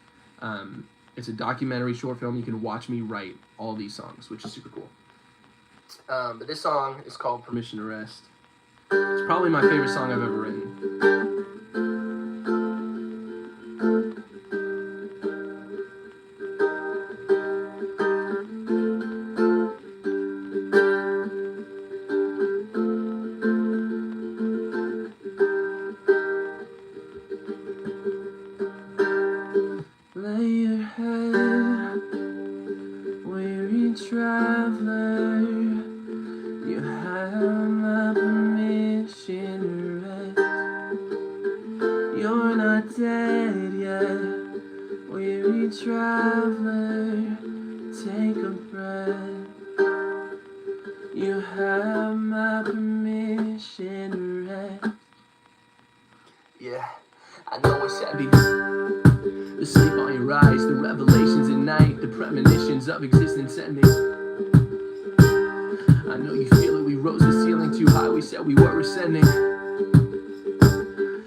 It's a documentary short film. You can watch me write all these songs, which is super cool. But this song is called Permission to Rest. It's probably my favorite song I've ever written. Lay your head, weary traveler. You have my permission to rest. You're not dead yet, weary traveler. Take a breath. You have my permission to rest. Yeah, I know it's heavy. The sleep on your eyes, the revelations at night, the premonitions of existence ending. I know you feel it, we rose the ceiling too high, we said we were ascending.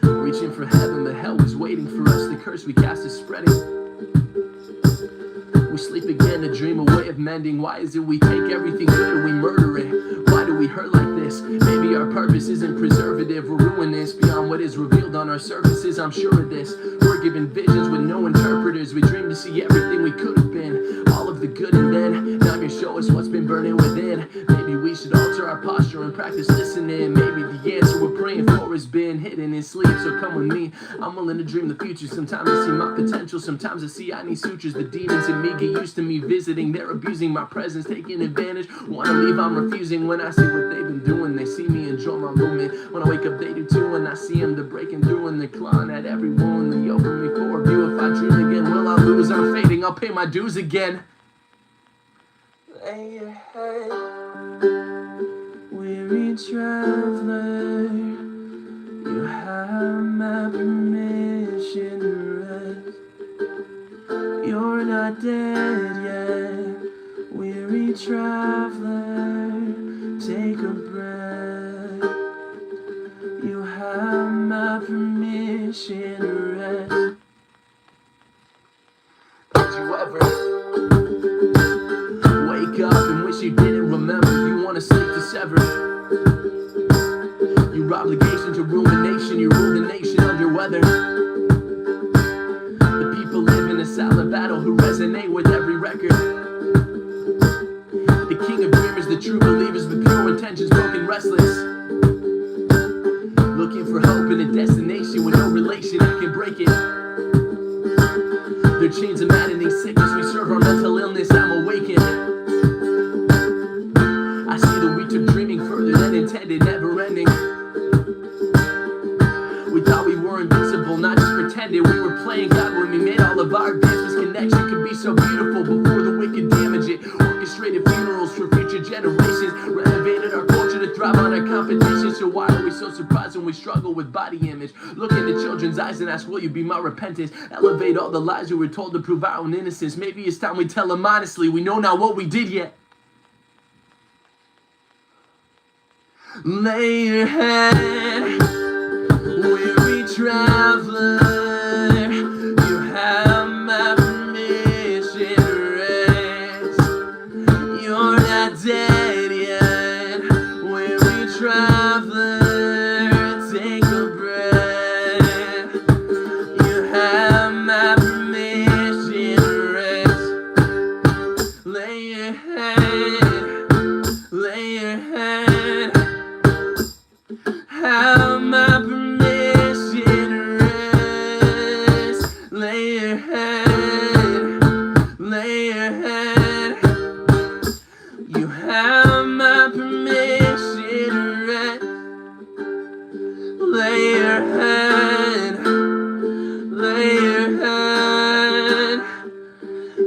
Reaching for heaven, but hell was waiting for us, the curse we cast is spreading. We sleep again, a dream, a way of mending. Why is it we take everything good and we murder it? Why do we hurt like this? Maybe our purpose isn't preservative or ruinous beyond what is revealed on our surfaces. I'm sure of this. We're given visions with no interpreters. We dream to see everything we could have been, all of the good, and then now you show us what's been burning within. Maybe we should alter our posture and practice listening. Maybe the answer we're praying for has been hidden in sleep. So come with me, I'm willing to dream the future. Sometimes I see my potential, sometimes I see I need sutures. The demons in me get used to me visiting. They're abusing my presence, taking advantage. Wanna leave, I'm refusing. When I see what they've been doing, they see me enjoy my movement. When I wake up, they do too. When I see them, they're breaking through and they're clawing at every wound. They open me for a view. If I dream again, will I lose? I'm fading, I'll pay my dues again. Lay your head, weary traveler. You have my permission to rest. You're not dead yet, weary traveler. Take a breath. You have my permission to rest. Did you ever wake up and wish you didn't remember? You want to sleep to sever. You Your obligation to rumination, you rule the nation under weather. The people live in a silent battle who resonate with every record. The king of dreamers, the true believers with pure intentions, broken, restless. Looking for hope in a destination with no relation that can break it. Their chains of maddening sickness, we serve our mental illness, I'm awakened. I see that we took dreaming further than intended, never ending. We thought we were invincible, not just pretended. We were playing God when we made all of our business. Connection could be so beautiful before the wicked damage it. Orchestrated funerals for future generations. Renovated our culture to thrive on our competition. So why are we so surprised when we struggle with body image? Look into children's eyes and ask, will you be my repentance? Elevate all the lies we were told to prove our own innocence. Maybe it's time we tell them honestly, we know not what we did yet. Lay your head, weary traveler. You have my permission to rest. You're not dead yet, weary traveler. Take a breath. You have my permission to rest. Lay your head, lay your head. Have my permission to rest. Lay your head, lay your head. You have my permission to rest. Lay your head, lay your head.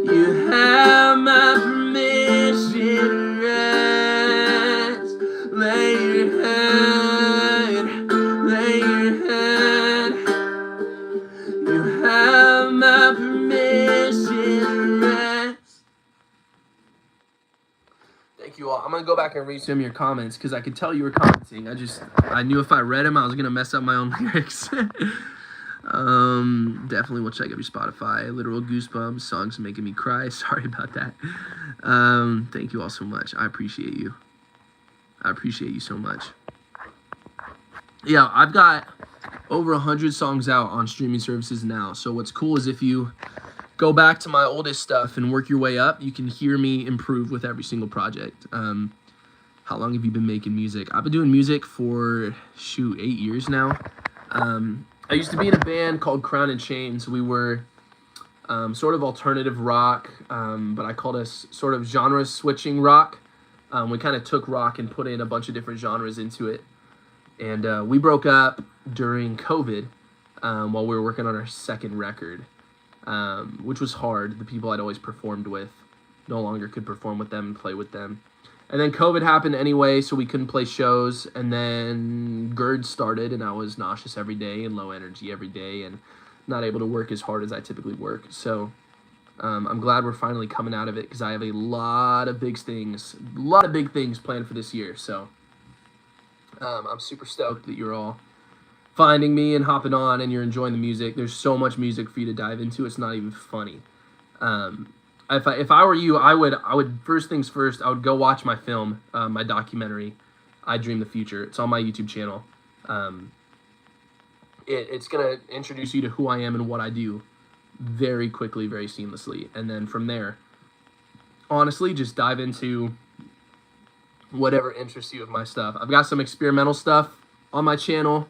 You have my permission to rest. Lay your head, lay your head. You have my permission to rest. Thank you all. I'm gonna go back and read some of your comments because I could tell you were commenting. I knew if I read them I was gonna mess up my own lyrics. Definitely will check out your Spotify. Literal goosebumps, songs making me cry. Sorry about that. Thank you all so much. I appreciate you. I appreciate you so much. Yeah, I've got over 100 songs out on streaming services now. So what's cool is if you go back to my oldest stuff and work your way up, you can hear me improve with every single project. How long have you been making music? I've been doing music for, 8 years now. I used to be in a band called Crown and Chains. We were sort of alternative rock, but I called us sort of genre switching rock. We kind of took rock and put in a bunch of different genres into it. And we broke up during COVID while we were working on our second record, which was hard. The people I'd always performed with no longer could perform with them and play with them. And then COVID happened anyway, so we couldn't play shows. And then GERD started, and I was nauseous every day and low energy every day and not able to work as hard as I typically work. So I'm glad we're finally coming out of it because I have a lot of big things planned for this year. So I'm super stoked that you're all finding me and hopping on and you're enjoying the music. There's so much music for you to dive into. It's not even funny. If I were you, I would first things first, I would go watch my film, my documentary, I Dream the Future. It's on my YouTube channel. It's going to introduce you to who I am and what I do very quickly, very seamlessly. And then from there, honestly, just dive into whatever interests you of my stuff. I've got some experimental stuff on my channel.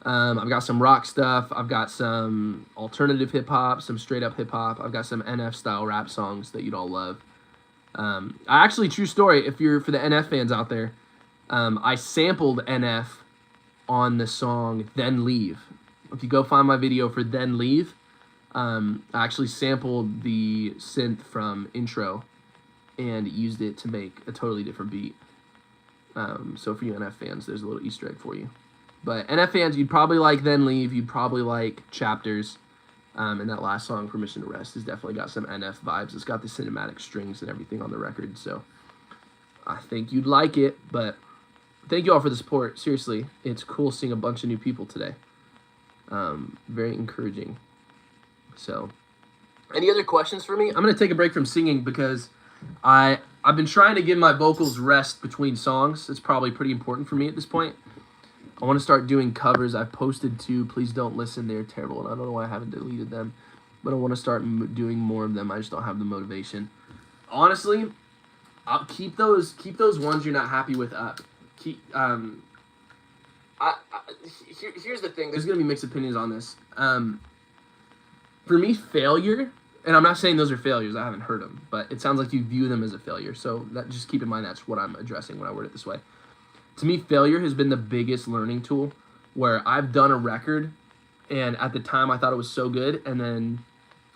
I've got some rock stuff. I've got some alternative hip-hop, some straight-up hip-hop. I've got some NF-style rap songs that you'd all love. Actually, true story, if you're for the NF fans out there, I sampled NF on the song Then Leave. If you go find my video for Then Leave, I actually sampled the synth from Intro and used it to make a totally different beat. So for you NF fans, there's a little Easter egg for you. But NF fans, you'd probably like Then Leave. You'd probably like Chapters. And that last song, Permission to Rest, has definitely got some NF vibes. It's got the cinematic strings and everything on the record. So I think you'd like it. But thank you all for the support. Seriously, it's cool seeing a bunch of new people today. Very encouraging. So any other questions for me? I'm going to take a break from singing because I've been trying to give my vocals rest between songs. It's probably pretty important for me at this point. I want to start doing covers. I've posted 2. Please don't listen. They're terrible, and I don't know why I haven't deleted them. But I want to start doing more of them. I just don't have the motivation. Honestly, I'll keep those ones you're not happy with up. Here's the thing. There's gonna be mixed opinions on this. For me, failure, and I'm not saying those are failures. I haven't heard them, but it sounds like you view them as a failure. So just keep in mind that's what I'm addressing when I word it this way. To me, failure has been the biggest learning tool. Where I've done a record, and at the time I thought it was so good, and then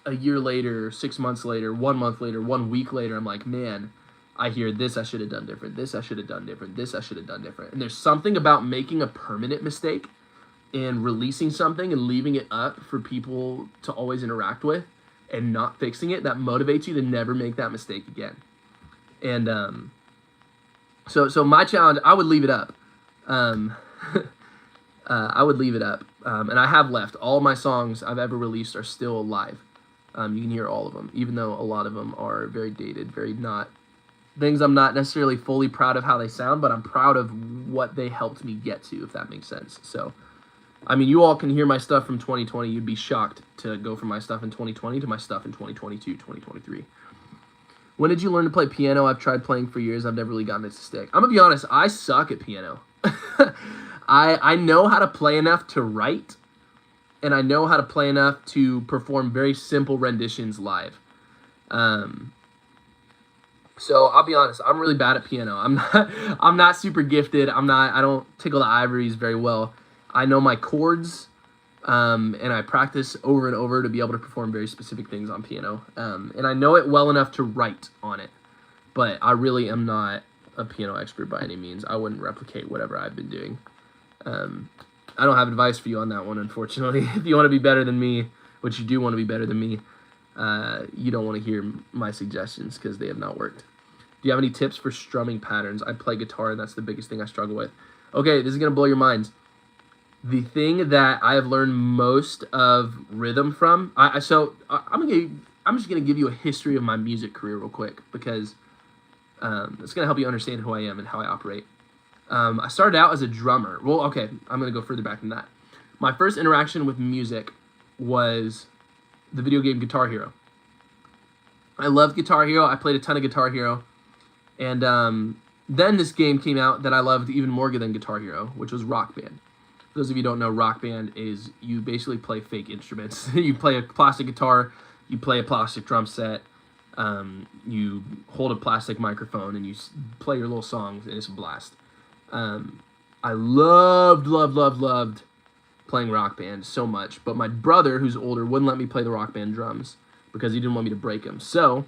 a year later, 6 months later, 1 month later, 1 week later, I'm like, man, I hear this I should have done different, this I should have done different, this I should have done different. And there's something about making a permanent mistake and releasing something and leaving it up for people to always interact with and not fixing it that motivates you to never make that mistake again. And so my challenge, I would leave it up. I would leave it up. And I have left. All my songs I've ever released are still alive. You can hear all of them, even though a lot of them are very dated, very not things I'm not necessarily fully proud of how they sound, but I'm proud of what they helped me get to, if that makes sense. So, I mean, you all can hear my stuff from 2020. You'd be shocked to go from my stuff in 2020 to my stuff in 2022, 2023. When did you learn to play piano? I've tried playing for years. I've never really gotten it to stick. I'm going to be honest. I suck at piano. I know how to play enough to write, and I know how to play enough to perform very simple renditions live. So I'll be honest, I'm really bad at piano. I'm not super gifted. I don't tickle the ivories very well. I know my chords, and I practice over and over to be able to perform very specific things on piano. And I know it well enough to write on it, but I really am not a piano expert by any means. I wouldn't replicate whatever I've been doing. I don't have advice for you on that one, unfortunately. If you want to be better than me, which you do want to be better than me, you don't want to hear my suggestions because they have not worked. Do you have any tips for strumming patterns? I play guitar, and that's the biggest thing I struggle with. Okay, this is going to blow your minds. The thing that I have learned most of rhythm from, I'm just going to give you a history of my music career real quick because it's going to help you understand who I am and how I operate. I started out as a drummer. Well, okay, I'm going to go further back than that. My first interaction with music was the video game Guitar Hero. I loved Guitar Hero. I played a ton of Guitar Hero. And then this game came out that I loved even more than Guitar Hero, which was Rock Band. For those of you who don't know, Rock Band is you basically play fake instruments. You play a plastic guitar, you play a plastic drum set, you hold a plastic microphone, and you play your little songs, and it's a blast. I loved playing Rock Band so much, but my brother, who's older, wouldn't let me play the Rock Band drums because he didn't want me to break them. So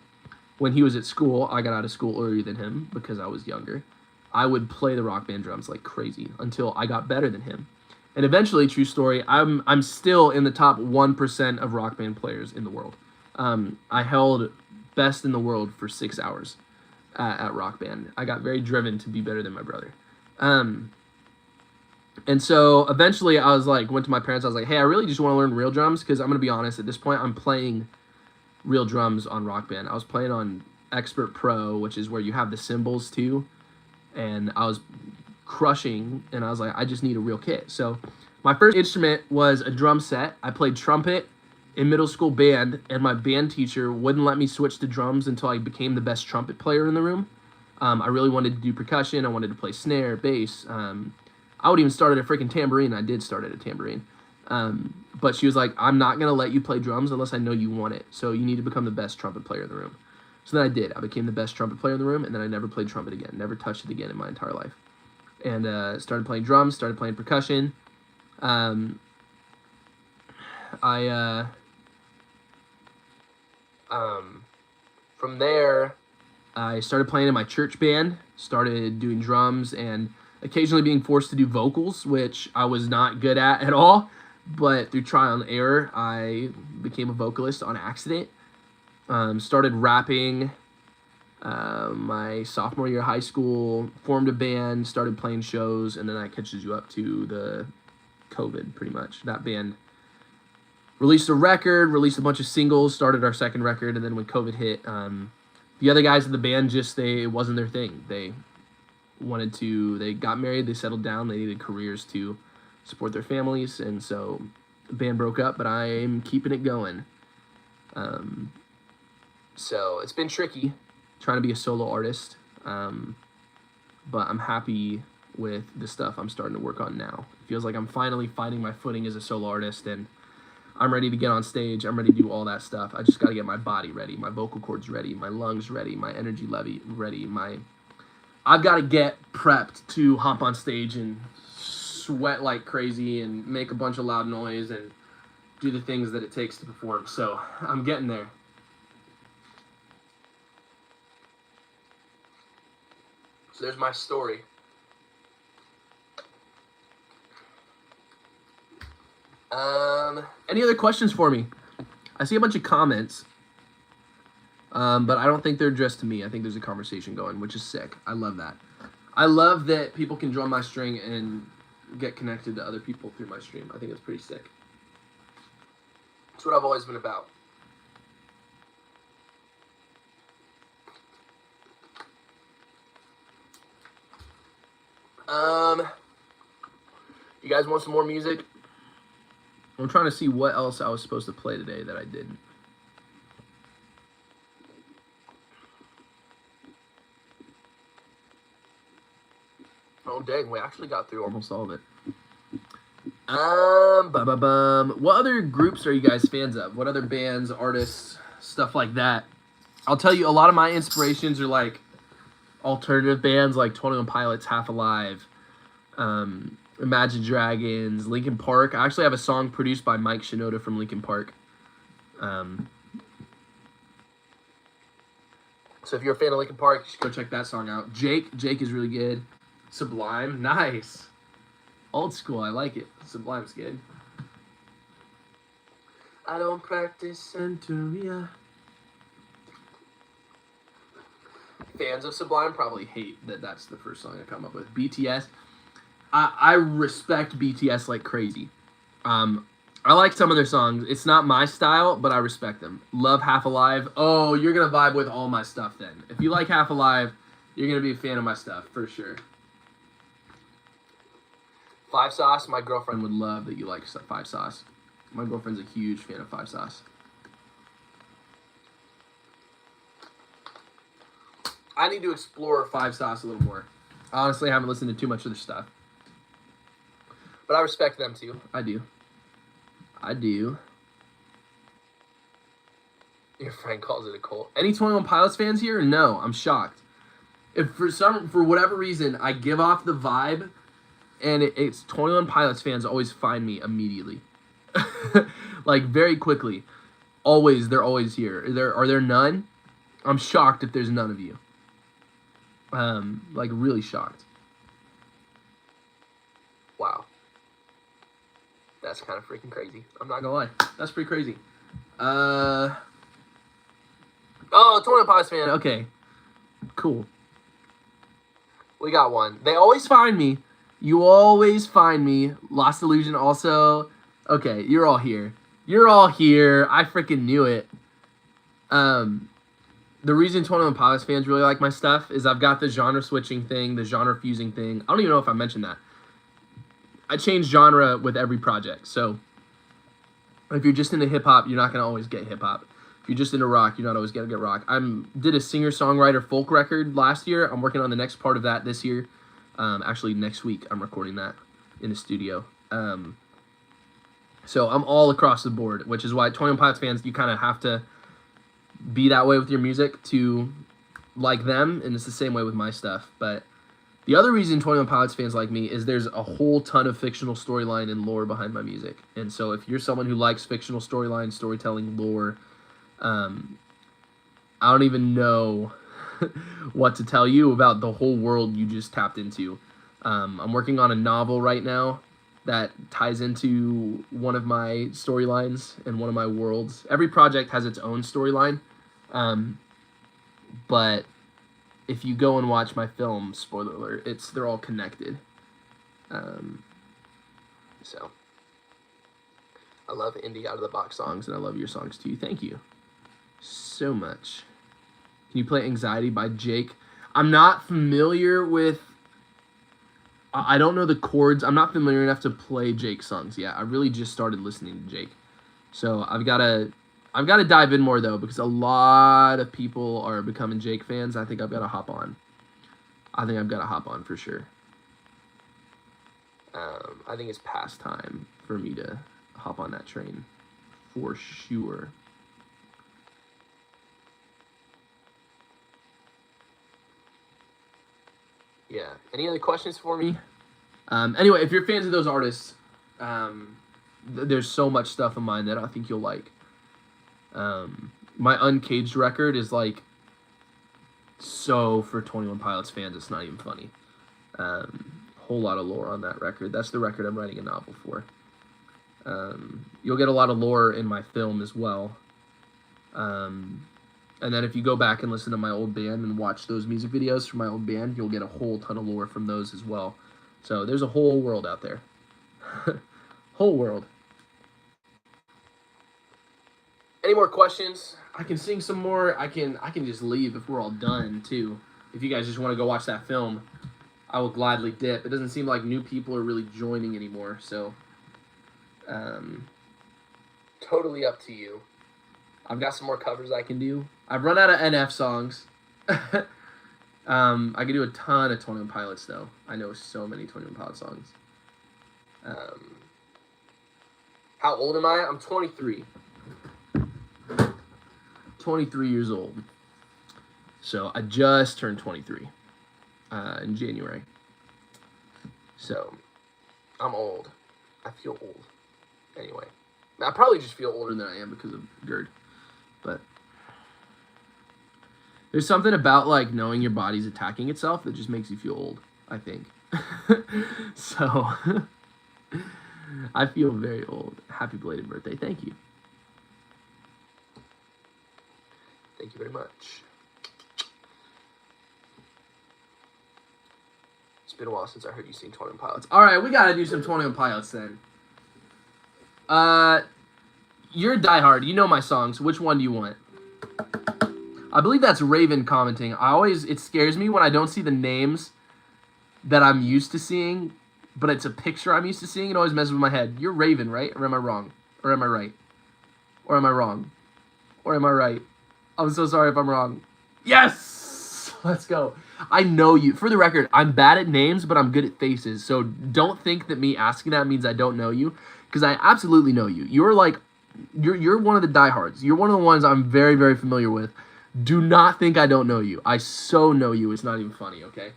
when he was at school, I got out of school earlier than him because I was younger. I would play the Rock Band drums like crazy until I got better than him. And eventually, true story, I'm still in the top 1% of Rock Band players in the world. I held best in the world for 6 hours at Rock Band. I got very driven to be better than my brother. And so eventually I was like, went to my parents, I was like, hey, I really just want to learn real drums because I'm going to be honest, at this point I'm playing real drums on Rock Band. I was playing on Expert Pro, which is where you have the cymbals too, and I was crushing, and I was like, I just need a real kit. So my first instrument was a drum set. I played trumpet in middle school band, and my band teacher wouldn't let me switch to drums until I became the best trumpet player in the room. I really wanted to do percussion. I wanted to play snare, bass. I would even start at a freaking tambourine. I did start at a tambourine. But she was like, I'm not going to let you play drums unless I know you want it. So you need to become the best trumpet player in the room. So then I did. I became the best trumpet player in the room, and then I never played trumpet again. Never touched it again in my entire life. And started playing drums, started playing percussion. From there, I started playing in my church band, started doing drums, and occasionally being forced to do vocals, which I was not good at all. But through trial and error, I became a vocalist on accident. Started rapping my sophomore year of high school, formed a band, started playing shows, and then that catches you up to the COVID, pretty much. That band released a record, released a bunch of singles, started our second record, and then when COVID hit, the other guys in the band it wasn't their thing. They they got married, they settled down, they needed careers to support their families, and so the band broke up, but I'm keeping it going. So it's been tricky trying to be a solo artist, but I'm happy with the stuff I'm starting to work on now. It feels like I'm finally finding my footing as a solo artist, and I'm ready to get on stage. I'm ready to do all that stuff. I just got to get my body ready, my vocal cords ready, my lungs ready, my energy level ready. I've got to get prepped to hop on stage and sweat like crazy and make a bunch of loud noise and do the things that it takes to perform. So I'm getting there. So there's my story. Any other questions for me? I see a bunch of comments, but I don't think they're addressed to me. I think there's a conversation going, which is sick. I love that. I love that people can drum my string and get connected to other people through my stream. I think it's pretty sick. It's what I've always been about. You guys want some more music? I'm trying to see what else I was supposed to play today that I didn't. Oh dang, we actually got through almost all of it. What other groups are you guys fans of? What other bands, artists, stuff like that? I'll tell you, a lot of my inspirations are like alternative bands like 21 Pilots, Half Alive, Imagine Dragons, Linkin Park. I actually have a song produced by Mike Shinoda from Linkin Park. So if you're a fan of Linkin Park, you should go check that song out. Jake is really good. Sublime, nice. Old school, I like it. Sublime's good. I don't practice Santeria. Fans of Sublime probably hate that that's the first song I come up with. BTS. I respect BTS like crazy. I like some of their songs. It's not my style, but I respect them. Love Half Alive. Oh, you're going to vibe with all my stuff then. If you like Half Alive, you're going to be a fan of my stuff, for sure. Five Sauce, my girlfriend would love that you like Five Sauce. My girlfriend's a huge fan of Five Sauce. I need to explore Five Sauce a little more. Honestly, I haven't listened to too much of their stuff. But I respect them too. I do. Your friend calls it a cult. Any 21 Pilots fans here? No, I'm shocked. If for whatever reason I give off the vibe, and it's 21 Pilots fans always find me immediately, like very quickly. They're always here. Are there none? I'm shocked if there's none of you. Like really shocked. Wow. That's kind of freaking crazy. I'm not gonna lie. That's pretty crazy. Oh, 21 Pilots fan. Okay. Cool. We got one. They always find me. You always find me. Lost Illusion also. Okay, you're all here. I freaking knew it. The reason 21 Pilots fans really like my stuff is I've got the genre switching thing, the genre fusing thing. I don't even know if I mentioned that. I change genre with every project. So if you're just into hip-hop, you're not going to always get hip-hop. If you're just into rock, you're not always going to get rock. I did a singer-songwriter folk record last year. I'm working on the next part of that this year. Actually, next week, I'm recording that in the studio. So I'm all across the board, which is why 21 Pilots fans, you kind of have to be that way with your music to like them, and it's the same way with my stuff. But the other reason 21 Pilots fans like me is there's a whole ton of fictional storyline and lore behind my music. And so if you're someone who likes fictional storyline, storytelling, lore, I don't even know what to tell you about the whole world you just tapped into. I'm working on a novel right now that ties into one of my storylines and one of my worlds. Every project has its own storyline, but if you go and watch my film, spoiler alert, they're all connected. So I love indie out of the box songs, and I love your songs too. Thank you so much. Can you play Anxiety by Jake? I'm not familiar with I don't know the chords. I'm not familiar enough to play Jake's songs yet. I really just started listening to Jake. So I've gotta dive in more though, because a lot of people are becoming Jake fans. I think I've gotta hop on. For sure. I think it's past time for me to hop on that train, for sure. Yeah. Any other questions for me? Anyway, if you're fans of those artists, there's so much stuff of mine that I think you'll like. My Uncaged record is like so for 21 Pilots fans, it's not even funny. Whole lot of lore on that record. That's the record I'm writing a novel for. You'll get a lot of lore in my film as well. And then if you go back and listen to my old band and watch those music videos from my old band, you'll get a whole ton of lore from those as well. So there's a whole world out there. Whole world. Any more questions? I can sing some more. I can just leave if we're all done too. If you guys just want to go watch that film, I will gladly dip. It doesn't seem like new people are really joining anymore, so totally up to you. I've got some more covers I can do. I've run out of NF songs. I can do a ton of 21 Pilots though. I know so many 21 Pilots songs. How old am I? I'm 23. 23 years old. So I just turned 23 in January. So I'm old. I feel old. Anyway, I probably just feel older than I am because of GERD. But there's something about like knowing your body's attacking itself that just makes you feel old, I think. So I feel very old. Happy belated birthday. Thank you. Thank you very much. It's been a while since I heard you sing 21 Pilots. All right, we got to do some 21 Pilots then. You're a diehard. You know my songs. Which one do you want? I believe that's Raven commenting. It scares me when I don't see the names that I'm used to seeing, but it's a picture I'm used to seeing. It always messes with my head. You're Raven, right? Or am I wrong? Or am I right? Or am I wrong? Or am I right? I'm so sorry if I'm wrong. Yes! Let's go. I know you. For the record, I'm bad at names, but I'm good at faces. So don't think that me asking that means I don't know you, because I absolutely know you. You're one of the diehards. You're one of the ones I'm very, very familiar with. Do not think I don't know you. I so know you. It's not even funny, okay?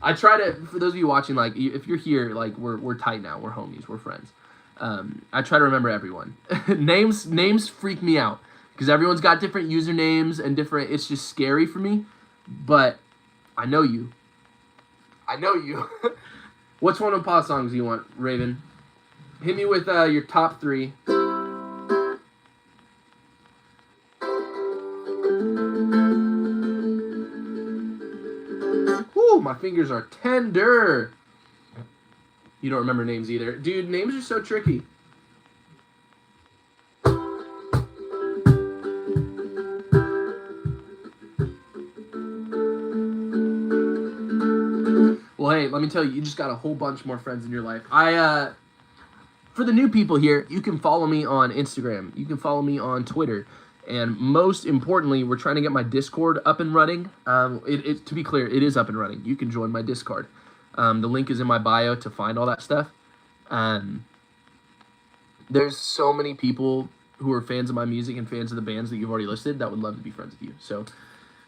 I try to, for those of you watching, like, if you're here, like, we're tight now. We're homies. We're friends. I try to remember everyone. Names freak me out, because everyone's got different usernames and different, it's just scary for me, but I know you. I know you. What's one of Pa's songs you want, Raven? Hit me with your top 3. Whew, my fingers are tender. You don't remember names either. Dude, names are so tricky. Well, hey, let me tell you just got a whole bunch more friends in your life. For the new people here, you can follow me on Instagram. You can follow me on Twitter. And most importantly, we're trying to get my Discord up and running. To be clear, it is up and running. You can join my Discord. The link is in my bio to find all that stuff. There's so many people who are fans of my music and fans of the bands that you've already listed that would love to be friends with you. So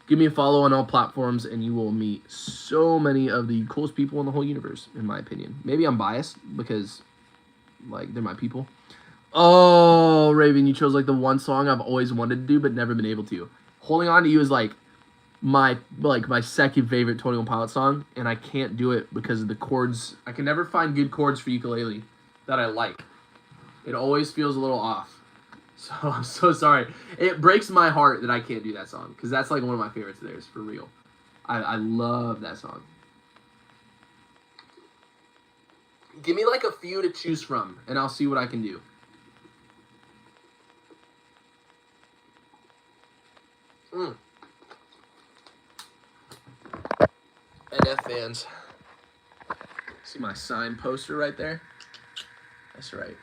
give me a follow on all platforms, and you will meet so many of the coolest people in the whole universe, in my opinion. Maybe I'm biased because, like, they're my people. Oh, Raven, you chose, like, the one song I've always wanted to do but never been able to. Holding On to You is, like, my second favorite 21 Pilots song, and I can't do it because of the chords. I can never find good chords for ukulele that I like. It always feels a little off. So I'm so sorry. It breaks my heart that I can't do that song, because that's like one of my favorites of theirs, for real. I love that song. Give me like a few to choose from, and I'll see what I can do. NF fans. See my sign poster right there? That's right.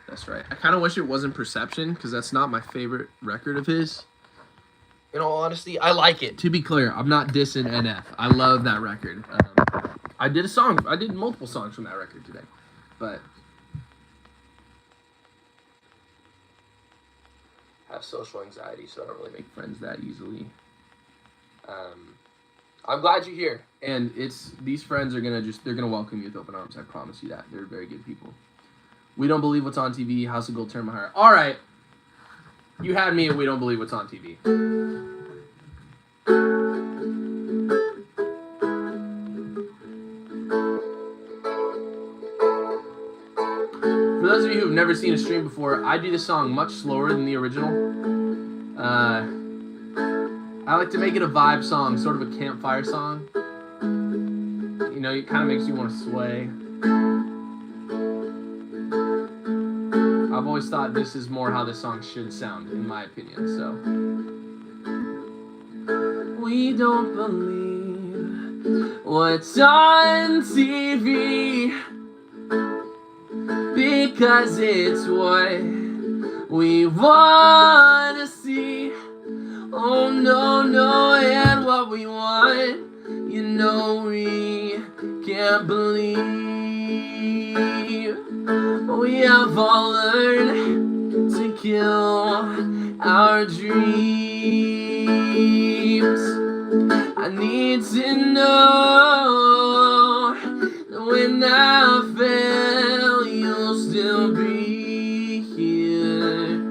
That's right. I kind of wish it wasn't Perception because that's not my favorite record of his. In all honesty, I like it. To be clear, I'm not dissing NF. I love that record. I did multiple songs from that record today, but I have social anxiety, so I don't really make friends that easily. I'm glad you're here, and these friends are they're gonna welcome you with open arms. I promise you that. They're very good people. We don't believe what's on TV. House of Gold, Turn My Heart. All right, you had me, and we don't believe what's on TV. For those of you who've never seen a stream before, I do this song much slower than the original. I like to make it a vibe song, sort of a campfire song. You know, it kind of makes you want to sway. I've always thought this is more how this song should sound, in my opinion, so. We don't believe what's on TV because it's what we want to see. Oh no, no, and what we want, you know we can't believe. We have all learned to kill our dreams. I need to know that when I fail, you'll still be here.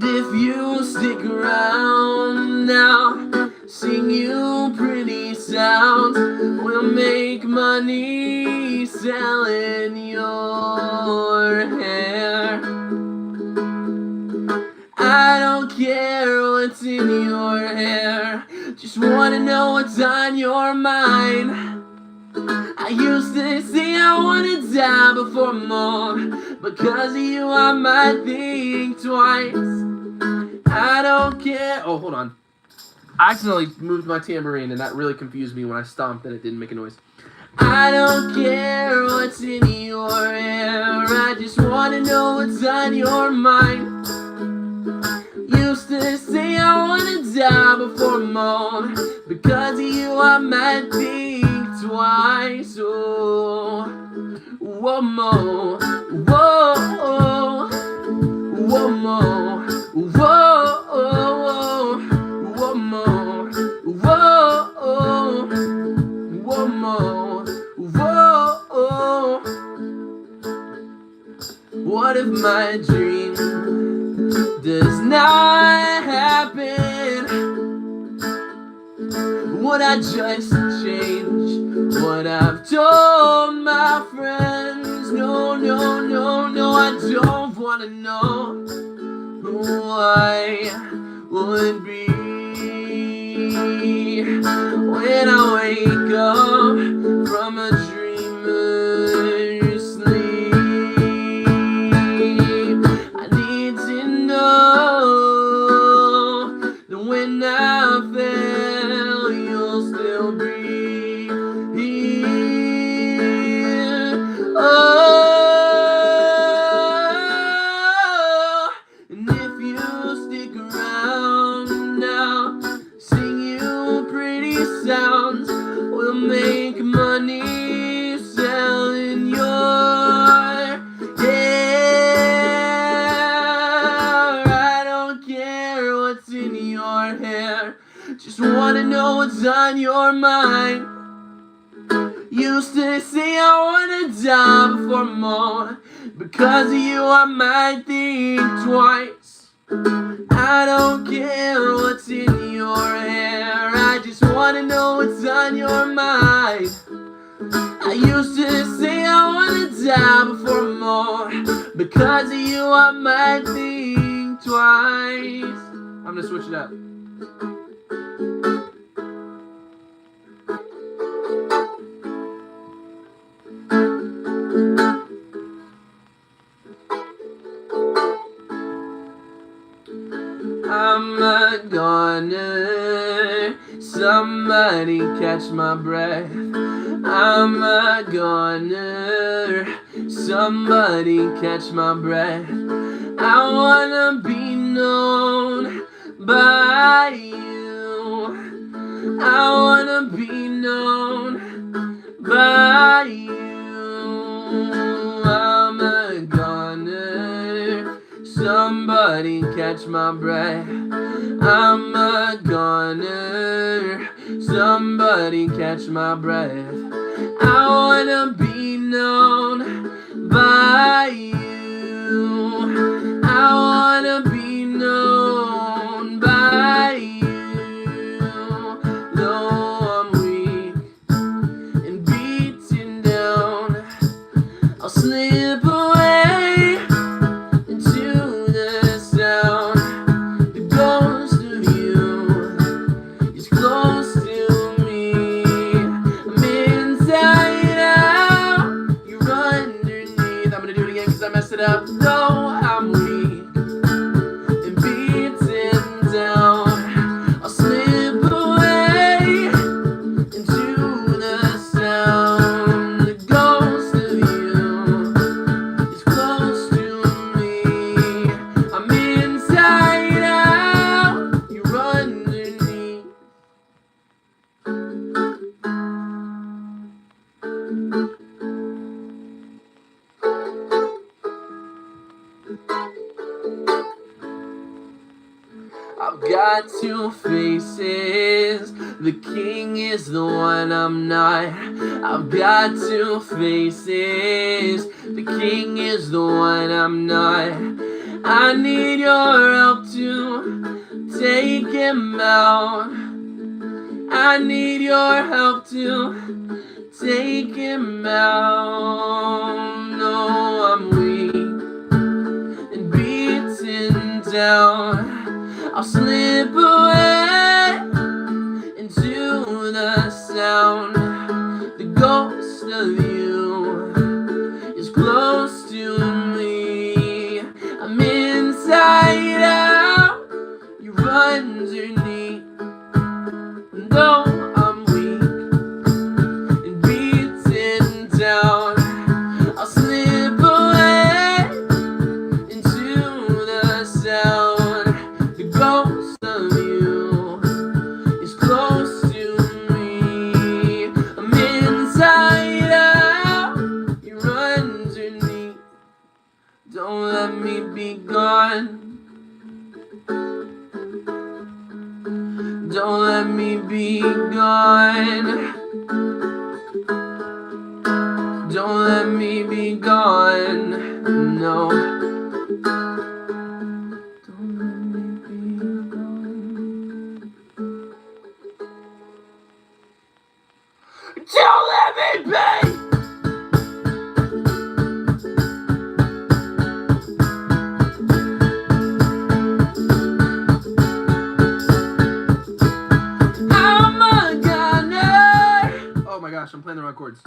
If you stick around now, sing you pretty sounds. We'll make money selling your hair. I don't care what's in your hair, just wanna know what's on your mind. I used to say I wanna die before more. Because of you I might think twice. I don't care. Oh, hold on. I accidentally moved my tambourine and that really confused me when I stomped and it didn't make a noise. I don't care what's in your hair, I just wanna know what's on your mind. Used to say I wanna die before more. Because of you I might think twice. Oh, one more, whoa, one more, whoa, one more, whoa, one more, whoa. What if my dream does not happen? Would I just change what I've told my friends? No, no, no, no, I don't wanna know who I would be when I wake up from a dreamer's sleep. I need to know that when I fail, you'll still be here. Oh, and if you stick around now, sing you pretty sounds. We'll make money selling your hair. I don't care what's in your hair, just wanna know what's on your mind. Used to say I wanna die before more. Because of you I might think twice. I don't care what's in your hair, I just wanna know what's on your mind. I used to say I wanna die before more. Because of you I might think twice. I'm gonna switch it up. I'm a goner. Somebody catch my breath. I'm a goner. Somebody catch my breath. I wanna be known by you. I wanna be known by you. I'm a goner. Somebody catch my breath. I'm a goner. Somebody catch my breath. I wanna be known by you. I wanna be known by you. Though I'm weak and beaten down, I'll slip away into the sound. The ghost of you is close to me. I'm inside out, you're underneath. I'm gonna do it again because I messed it up. Though I'm weak and beaten down, I'll slip away into the sound. The ghost of you is close to me. I'm inside out, you're underneath. I've got two faces. The king is the one I'm not. I've got two faces. The king is the one I'm not. I need your help to take him out. I need your help to take him out. No, I'm weak and beaten down. I'll slip away into the sound. The ghost of you is close to me. I'm inside out, you're underneath. Though I'm weak and beaten down, I'll slip away into the sound. The ghost of you is close to me. I'm inside out, you're underneath. Don't let me be gone. Don't let me be gone. Don't let me be gone. No. Don't let me be gone. Don't let me be. I'm a goner. Oh my gosh, I'm playing the wrong chords.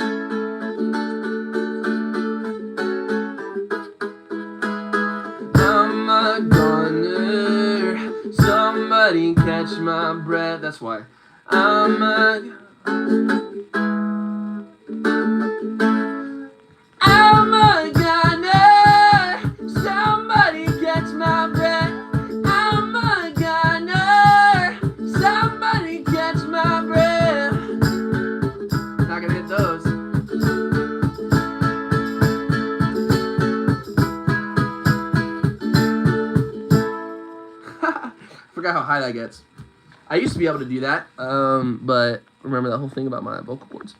I'm a goner. Somebody catch my breath. That's why. I'm a goner. Somebody catch my breath. I'm a goner. Somebody catch my breath. Not gonna hit those. Forgot how high that gets. I used to be able to do that, but remember that whole thing about my vocal cords.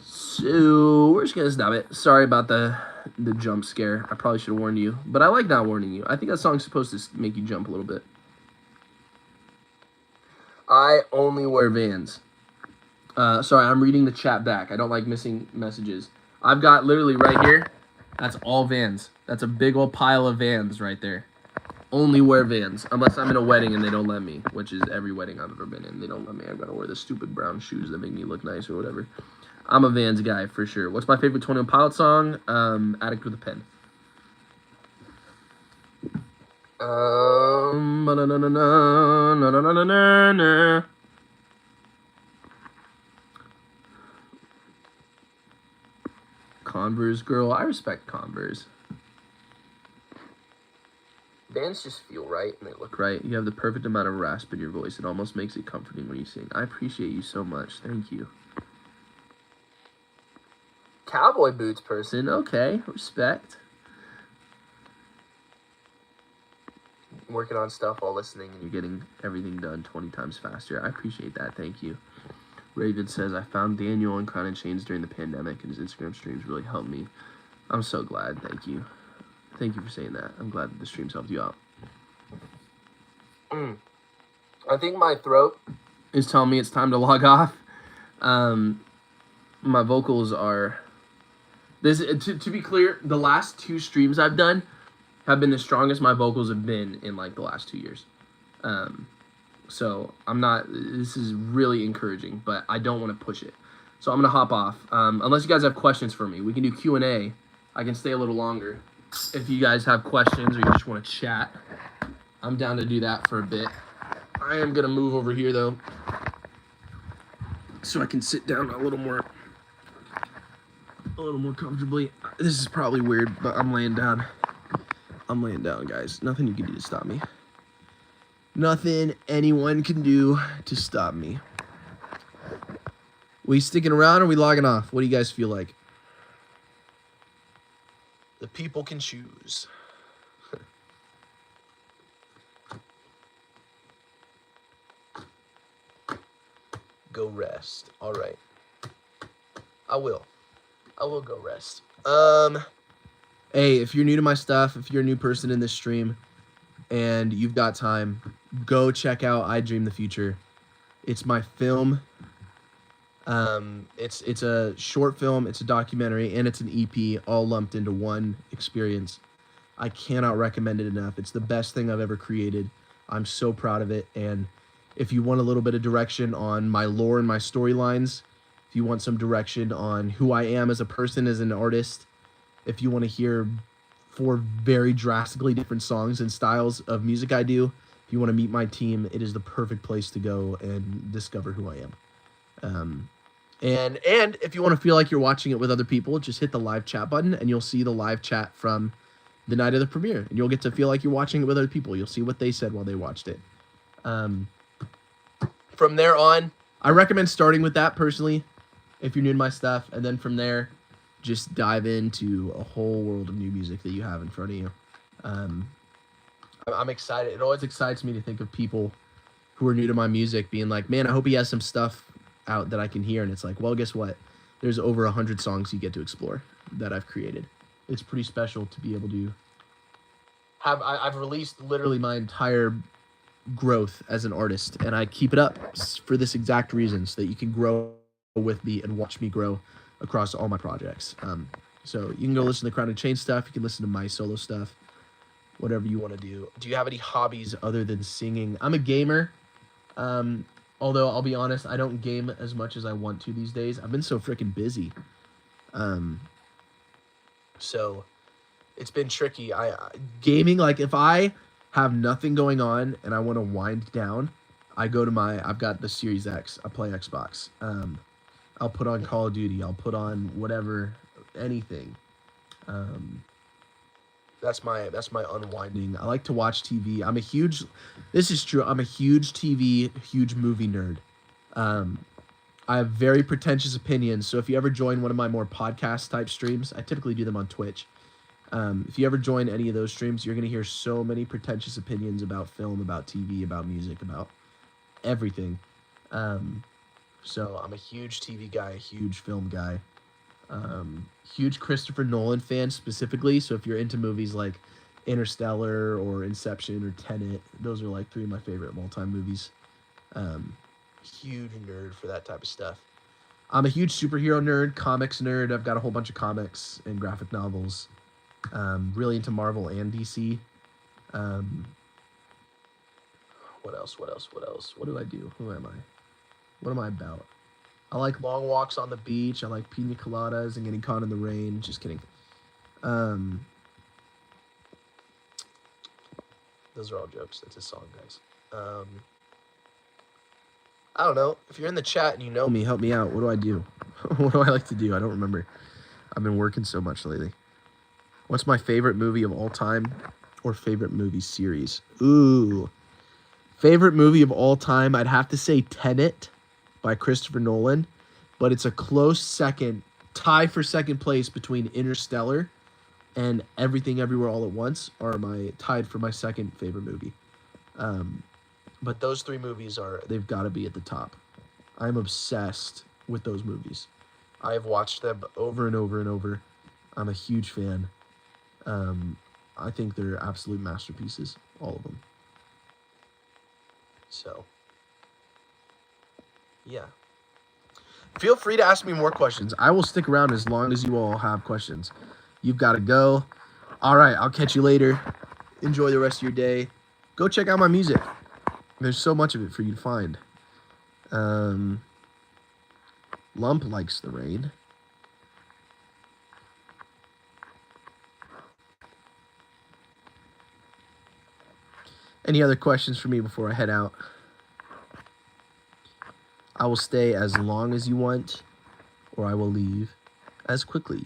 So we're just gonna stop it. Sorry about the jump scare. I probably should have warned you, but I like not warning you. I think that song's supposed to make you jump a little bit. I only wear Vans. Sorry, I'm reading the chat back. I don't like missing messages. I've got literally right here, that's all Vans. That's a big old pile of Vans right there. Only wear Vans, unless I'm in a wedding and they don't let me, which is every wedding I've ever been in. They don't let me. I've got to wear the stupid brown shoes that make me look nice or whatever. I'm a Vans guy for sure. What's my favorite 21 Pilots song? Addict with a Pen. Ba-da-na-na-na-na-na-na-na-na. Converse girl. I respect Converse. Bands just feel right and they look right. You have the perfect amount of rasp in your voice. It almost makes it comforting when you sing. I appreciate you so much. Thank you. Cowboy boots person. Okay, respect. Working on stuff while listening and you're getting everything done 20 times faster. I appreciate that. Thank you. Raven says, I found Daniel on Crown and Chains during the pandemic and his Instagram streams really helped me. I'm so glad. Thank you. Thank you for saying that. I'm glad that the streams helped you out. I think my throat is telling me it's time to log off. My vocals are... To be clear, the last 2 streams I've done have been the strongest my vocals have been in like the last 2 years. So I'm not... This is really encouraging, but I don't want to push it. So I'm going to hop off. Unless you guys have questions for me. We can do Q&A. I can stay a little longer. If you guys have questions or you just want to chat, I'm down to do that for a bit. I am going to move over here, though, so I can sit down a little more comfortably. This is probably weird, but I'm laying down. I'm laying down, guys. Nothing you can do to stop me. Nothing anyone can do to stop me. We sticking around or we logging off? What do you guys feel like? The people can choose. Go rest. All right. I will go rest. Hey, if you're new to my stuff, if you're a new person in this stream and you've got time, go check out I Dream the Future. It's my film. It's a short film, it's a documentary, and it's an EP all lumped into one experience. I cannot recommend it enough. It's the best thing I've ever created. I'm so proud of it. And if you want a little bit of direction on my lore and my storylines, if you want some direction on who I am as a person, as an artist, if you want to hear 4 very drastically different songs and styles of music I do, if you want to meet my team, it is the perfect place to go and discover who I am. And if you want to feel like you're watching it with other people, just hit the live chat button and you'll see the live chat from the night of the premiere. And you'll get to feel like you're watching it with other people. You'll see what they said while they watched it. From there on, I recommend starting with that personally, if you're new to my stuff. And then from there, just dive into a whole world of new music that you have in front of you. I'm excited. It always excites me to think of people who are new to my music being like, man, I hope he has some stuff out that I can hear. And it's like, well, guess what? There's over 100 songs you get to explore that I've created. It's pretty special to be able to have... I've released literally my entire growth as an artist, and I keep it up for this exact reason, so that you can grow with me and watch me grow across all my projects. So you can go listen to the Crown and Chain stuff. You can listen to my solo stuff, whatever you want to do. Do you have any hobbies other than singing? I'm a gamer. Although I'll be honest, I don't game as much as I want to these days. I've been so freaking busy. So it's been tricky. Gaming, like if I have nothing going on and I want to wind down, I go to I've got the Series X. I play Xbox. I'll put on Call of Duty. I'll put on whatever, anything. That's my unwinding. I like to watch TV. This is true. I'm a huge TV, huge movie nerd. I have very pretentious opinions. So if you ever join one of my more podcast type streams, I typically do them on Twitch. If you ever join any of those streams, you're going to hear so many pretentious opinions about film, about TV, about music, about everything. So I'm a huge TV guy, a huge film guy. Huge Christopher Nolan fan specifically. So if you're into movies like Interstellar or Inception or Tenet, those are like 3 of my favorite of all time movies. Huge nerd for that type of stuff. I'm a huge superhero nerd, comics nerd. I've got a whole bunch of comics and graphic novels. Really into Marvel and DC. What else? What do I do? Who am I? What am I about? I like long walks on the beach. I like pina coladas and getting caught in the rain. Just kidding. Those Those are all jokes. It's a song, guys. I don't know. If you're in the chat and you know me, help me out. What do I do? What do I like to do? I don't remember. I've been working so much lately. What's my favorite movie of all time or favorite movie series? Ooh. Favorite movie of all time, I'd have to say Tenet by Christopher Nolan, but it's a close second, tie for second place between Interstellar and Everything Everywhere All at Once are tied for my second favorite movie. But those three movies they've got to be at the top. I'm obsessed with those movies. I have watched them over and over and over. I'm a huge fan. I think they're absolute masterpieces, all of them. So, yeah. Feel free to ask me more questions. I will stick around as long as you all have questions. You've got to go. All right, I'll catch you later. Enjoy the rest of your day. Go check out my music. There's so much of it for you to find. Lump likes the rain. Any other questions for me before I head out? I will stay as long as you want, or I will leave as quickly.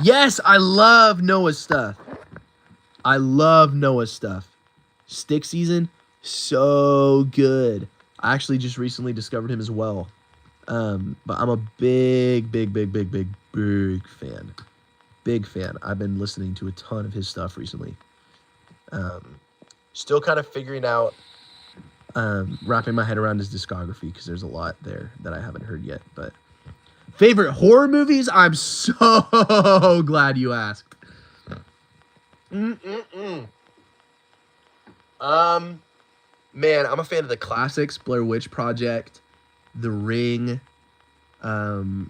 Yes, I love Noah's stuff. I love Noah's stuff. Stick Season, so good. I actually just recently discovered him as well. But I'm a big fan. Big fan. I've been listening to a ton of his stuff recently. Still kind of figuring out, wrapping my head around his discography because there's a lot there that I haven't heard yet. But favorite horror movies? I'm so glad you asked. Man, I'm a fan of the classics, Blair Witch Project, The Ring.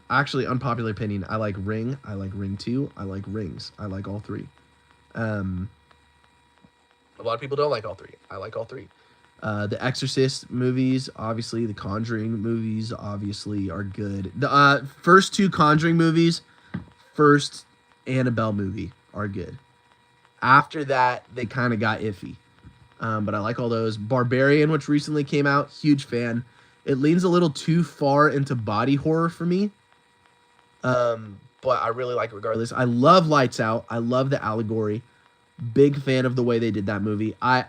Actually, unpopular opinion, I like Ring. I like Ring 2. I like Rings. I like all three. A lot of people don't like all three. I like all three. The Exorcist movies, obviously. The Conjuring movies, obviously, are good. The first two Conjuring movies, first Annabelle movie, are good. After that, they kind of got iffy. But I like all those. Barbarian, which recently came out, huge fan. It leans a little too far into body horror for me. But I really like it regardless. I love Lights Out. I love the allegory. Big fan of the way they did that movie. I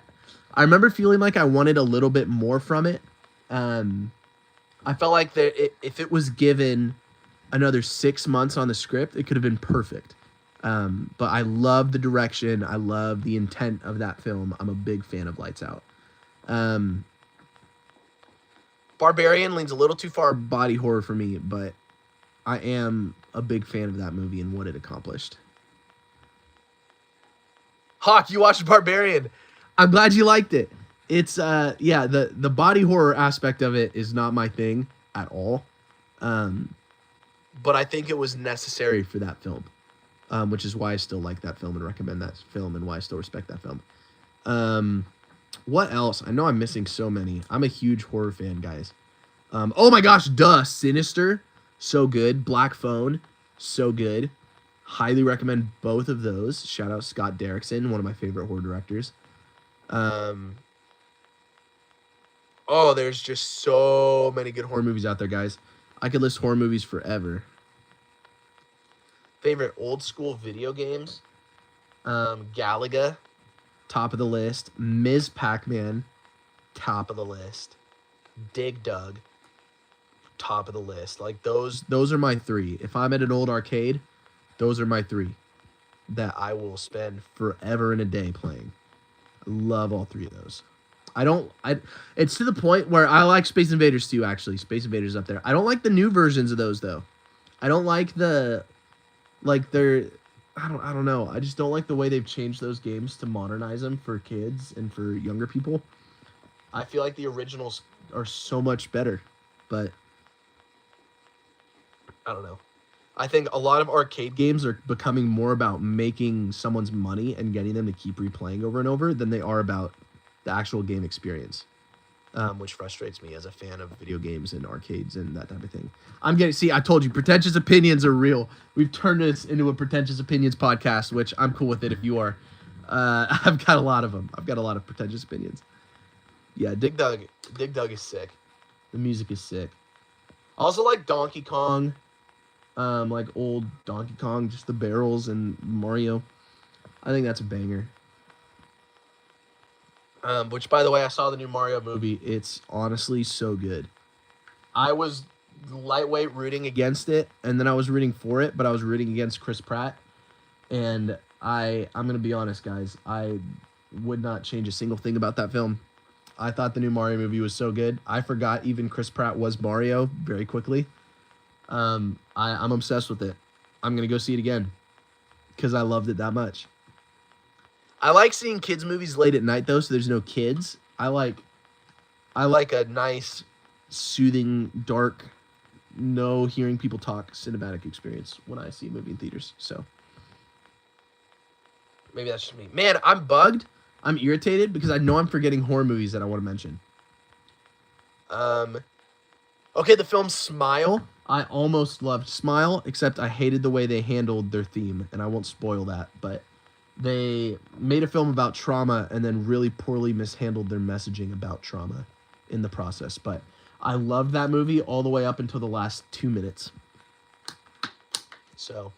remember feeling like I wanted a little bit more from it. I felt like if it was given another 6 months on the script, it could have been perfect. But I love the direction. I love the intent of that film. I'm a big fan of Lights Out. Barbarian leans a little too far body horror for me, but I am a big fan of that movie and what it accomplished. Hawk, you watched Barbarian. I'm glad you liked it. It's the body horror aspect of it is not my thing at all. But I think it was necessary for that film. Which is why I still like that film and recommend that film and why I still respect that film. What else? I know I'm missing so many. I'm a huge horror fan, guys. Oh my gosh, Sinister, so good. Black Phone, so good. Highly recommend both of those. Shout out Scott Derrickson, one of my favorite horror directors. Oh, there's just so many good horror movies out there, guys. I could list horror movies forever. Favorite old school video games? Galaga, top of the list. Ms. Pac-Man, top of the list. Dig Dug, top of the list. Like those are my three. If I'm at an old arcade, those are my three that I will spend forever and a day playing. I love all three of those. It's to the point where I like Space Invaders 2, actually. Space Invaders up there. I don't like the new versions of those, though. I don't like I don't know. I just don't like the way they've changed those games to modernize them for kids and for younger people. I feel like the originals are so much better, but I don't know. I think a lot of arcade games are becoming more about making someone's money and getting them to keep replaying over and over than they are about the actual game experience, which frustrates me as a fan of video games and arcades and that type of thing. I told you, pretentious opinions are real. We've turned this into a pretentious opinions podcast, which I'm cool with it if you are. I've got a lot of them. I've got a lot of pretentious opinions. Yeah, Dig Dug is sick. The music is sick. I also like Donkey Kong. Like old Donkey Kong, just the barrels and Mario. I think that's a banger. Which, by the way, I saw the new Mario movie. It's honestly so good. I was lightweight rooting against it, and then I was rooting for it, but I was rooting against Chris Pratt. And I'm going to be honest, guys. I would not change a single thing about that film. I thought the new Mario movie was so good. I forgot even Chris Pratt was Mario very quickly. I'm obsessed with it. I'm going to go see it again because I loved it that much. I like seeing kids' movies late at night, though, so there's no kids. I like a nice, soothing, dark, no hearing people talk cinematic experience when I see a movie in theaters. So maybe that's just me. Man, I'm bugged. I'm irritated because I know I'm forgetting horror movies that I want to mention. Okay, the film Smile. I almost loved Smile, except I hated the way they handled their theme, and I won't spoil that, but they made a film about trauma and then really poorly mishandled their messaging about trauma in the process. But I loved that movie all the way up until the last 2 minutes. So,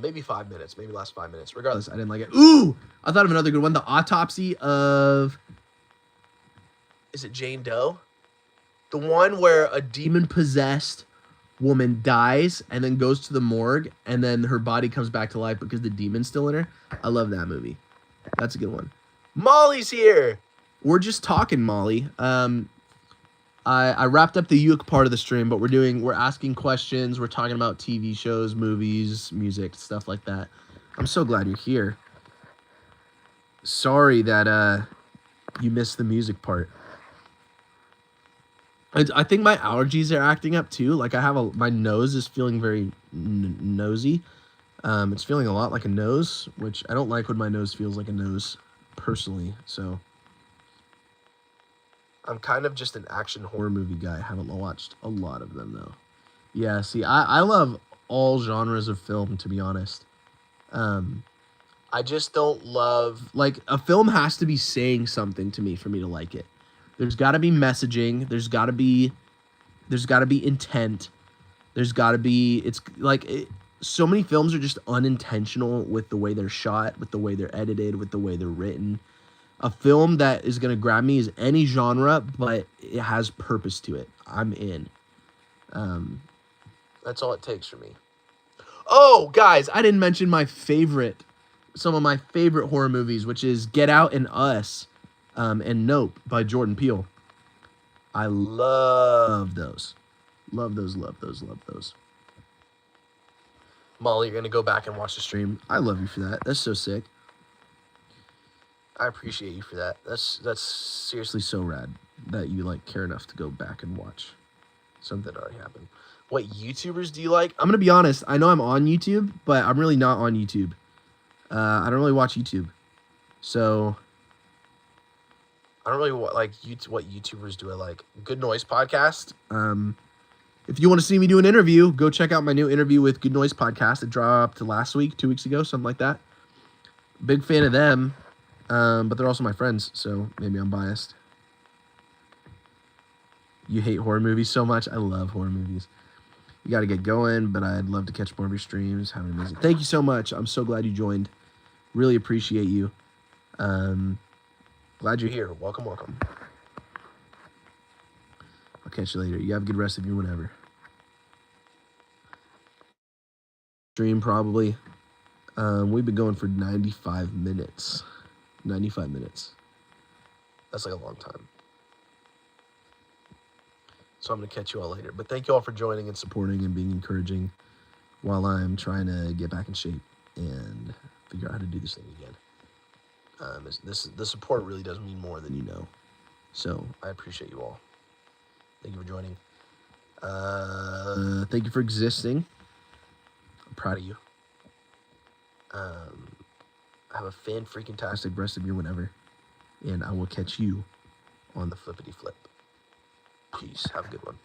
maybe 5 minutes, maybe last 5 minutes. Regardless, I didn't like it. Ooh! I thought of another good one. The Autopsy of... Is it Jane Doe? The one where a demon-possessed woman dies and then goes to the morgue and then her body comes back to life because the demon's still in her. I love that movie. That's a good one. Molly's here. We're just talking, Molly. I wrapped up the uke part of the stream, but we're asking questions. We're talking about TV shows, movies, music, stuff like that. I'm so glad you're here. Sorry that you missed the music part. I think my allergies are acting up too. Like my nose is feeling very nosy. It's feeling a lot like a nose, which I don't like when my nose feels like a nose personally. So I'm kind of just an action horror movie guy. I haven't watched a lot of them though. Yeah, see, I love all genres of film, to be honest. I just don't love, like, a film has to be saying something to me for me to like it. There's got to be messaging. There's got to be intent. There's got to be, so many films are just unintentional with the way they're shot, with the way they're edited, with the way they're written. A film that is going to grab me is any genre, but it has purpose to it. I'm in. That's all it takes for me. Oh, guys, I didn't mention some of my favorite horror movies, which is Get Out and Us. And Nope by Jordan Peele. I love those. Love those. Molly, you're going to go back and watch the stream. I love you for that. That's so sick. I appreciate you for that. That's seriously so rad that you care enough to go back and watch something that already happened. What YouTubers do you like? I'm going to be honest. I know I'm on YouTube, but I'm really not on YouTube. I don't really watch YouTube. So I don't really like YouTube. What YouTubers do I like? Good Noise Podcast. If you want to see me do an interview, go check out my new interview with Good Noise Podcast. It dropped last week, 2 weeks ago, something like that. Big fan of them, but they're also my friends, so maybe I'm biased. You hate horror movies so much? I love horror movies. You got to get going, but I'd love to catch more of your streams. Have an amazing. Thank you so much. I'm so glad you joined. Really appreciate you. Glad you're here. Welcome. I'll catch you later. You have a good rest of your whenever. Stream probably. We've been going for 95 minutes. 95 minutes. That's like a long time. So I'm going to catch you all later. But thank you all for joining and supporting and being encouraging while I'm trying to get back in shape and figure out how to do this thing again. The support really does mean more than you know. So I appreciate you all. Thank you for joining. Thank you for existing. I'm proud of you. Have a fan-freaking-tastic rest of your whenever. And I will catch you on the flippity flip. Peace. Have a good one.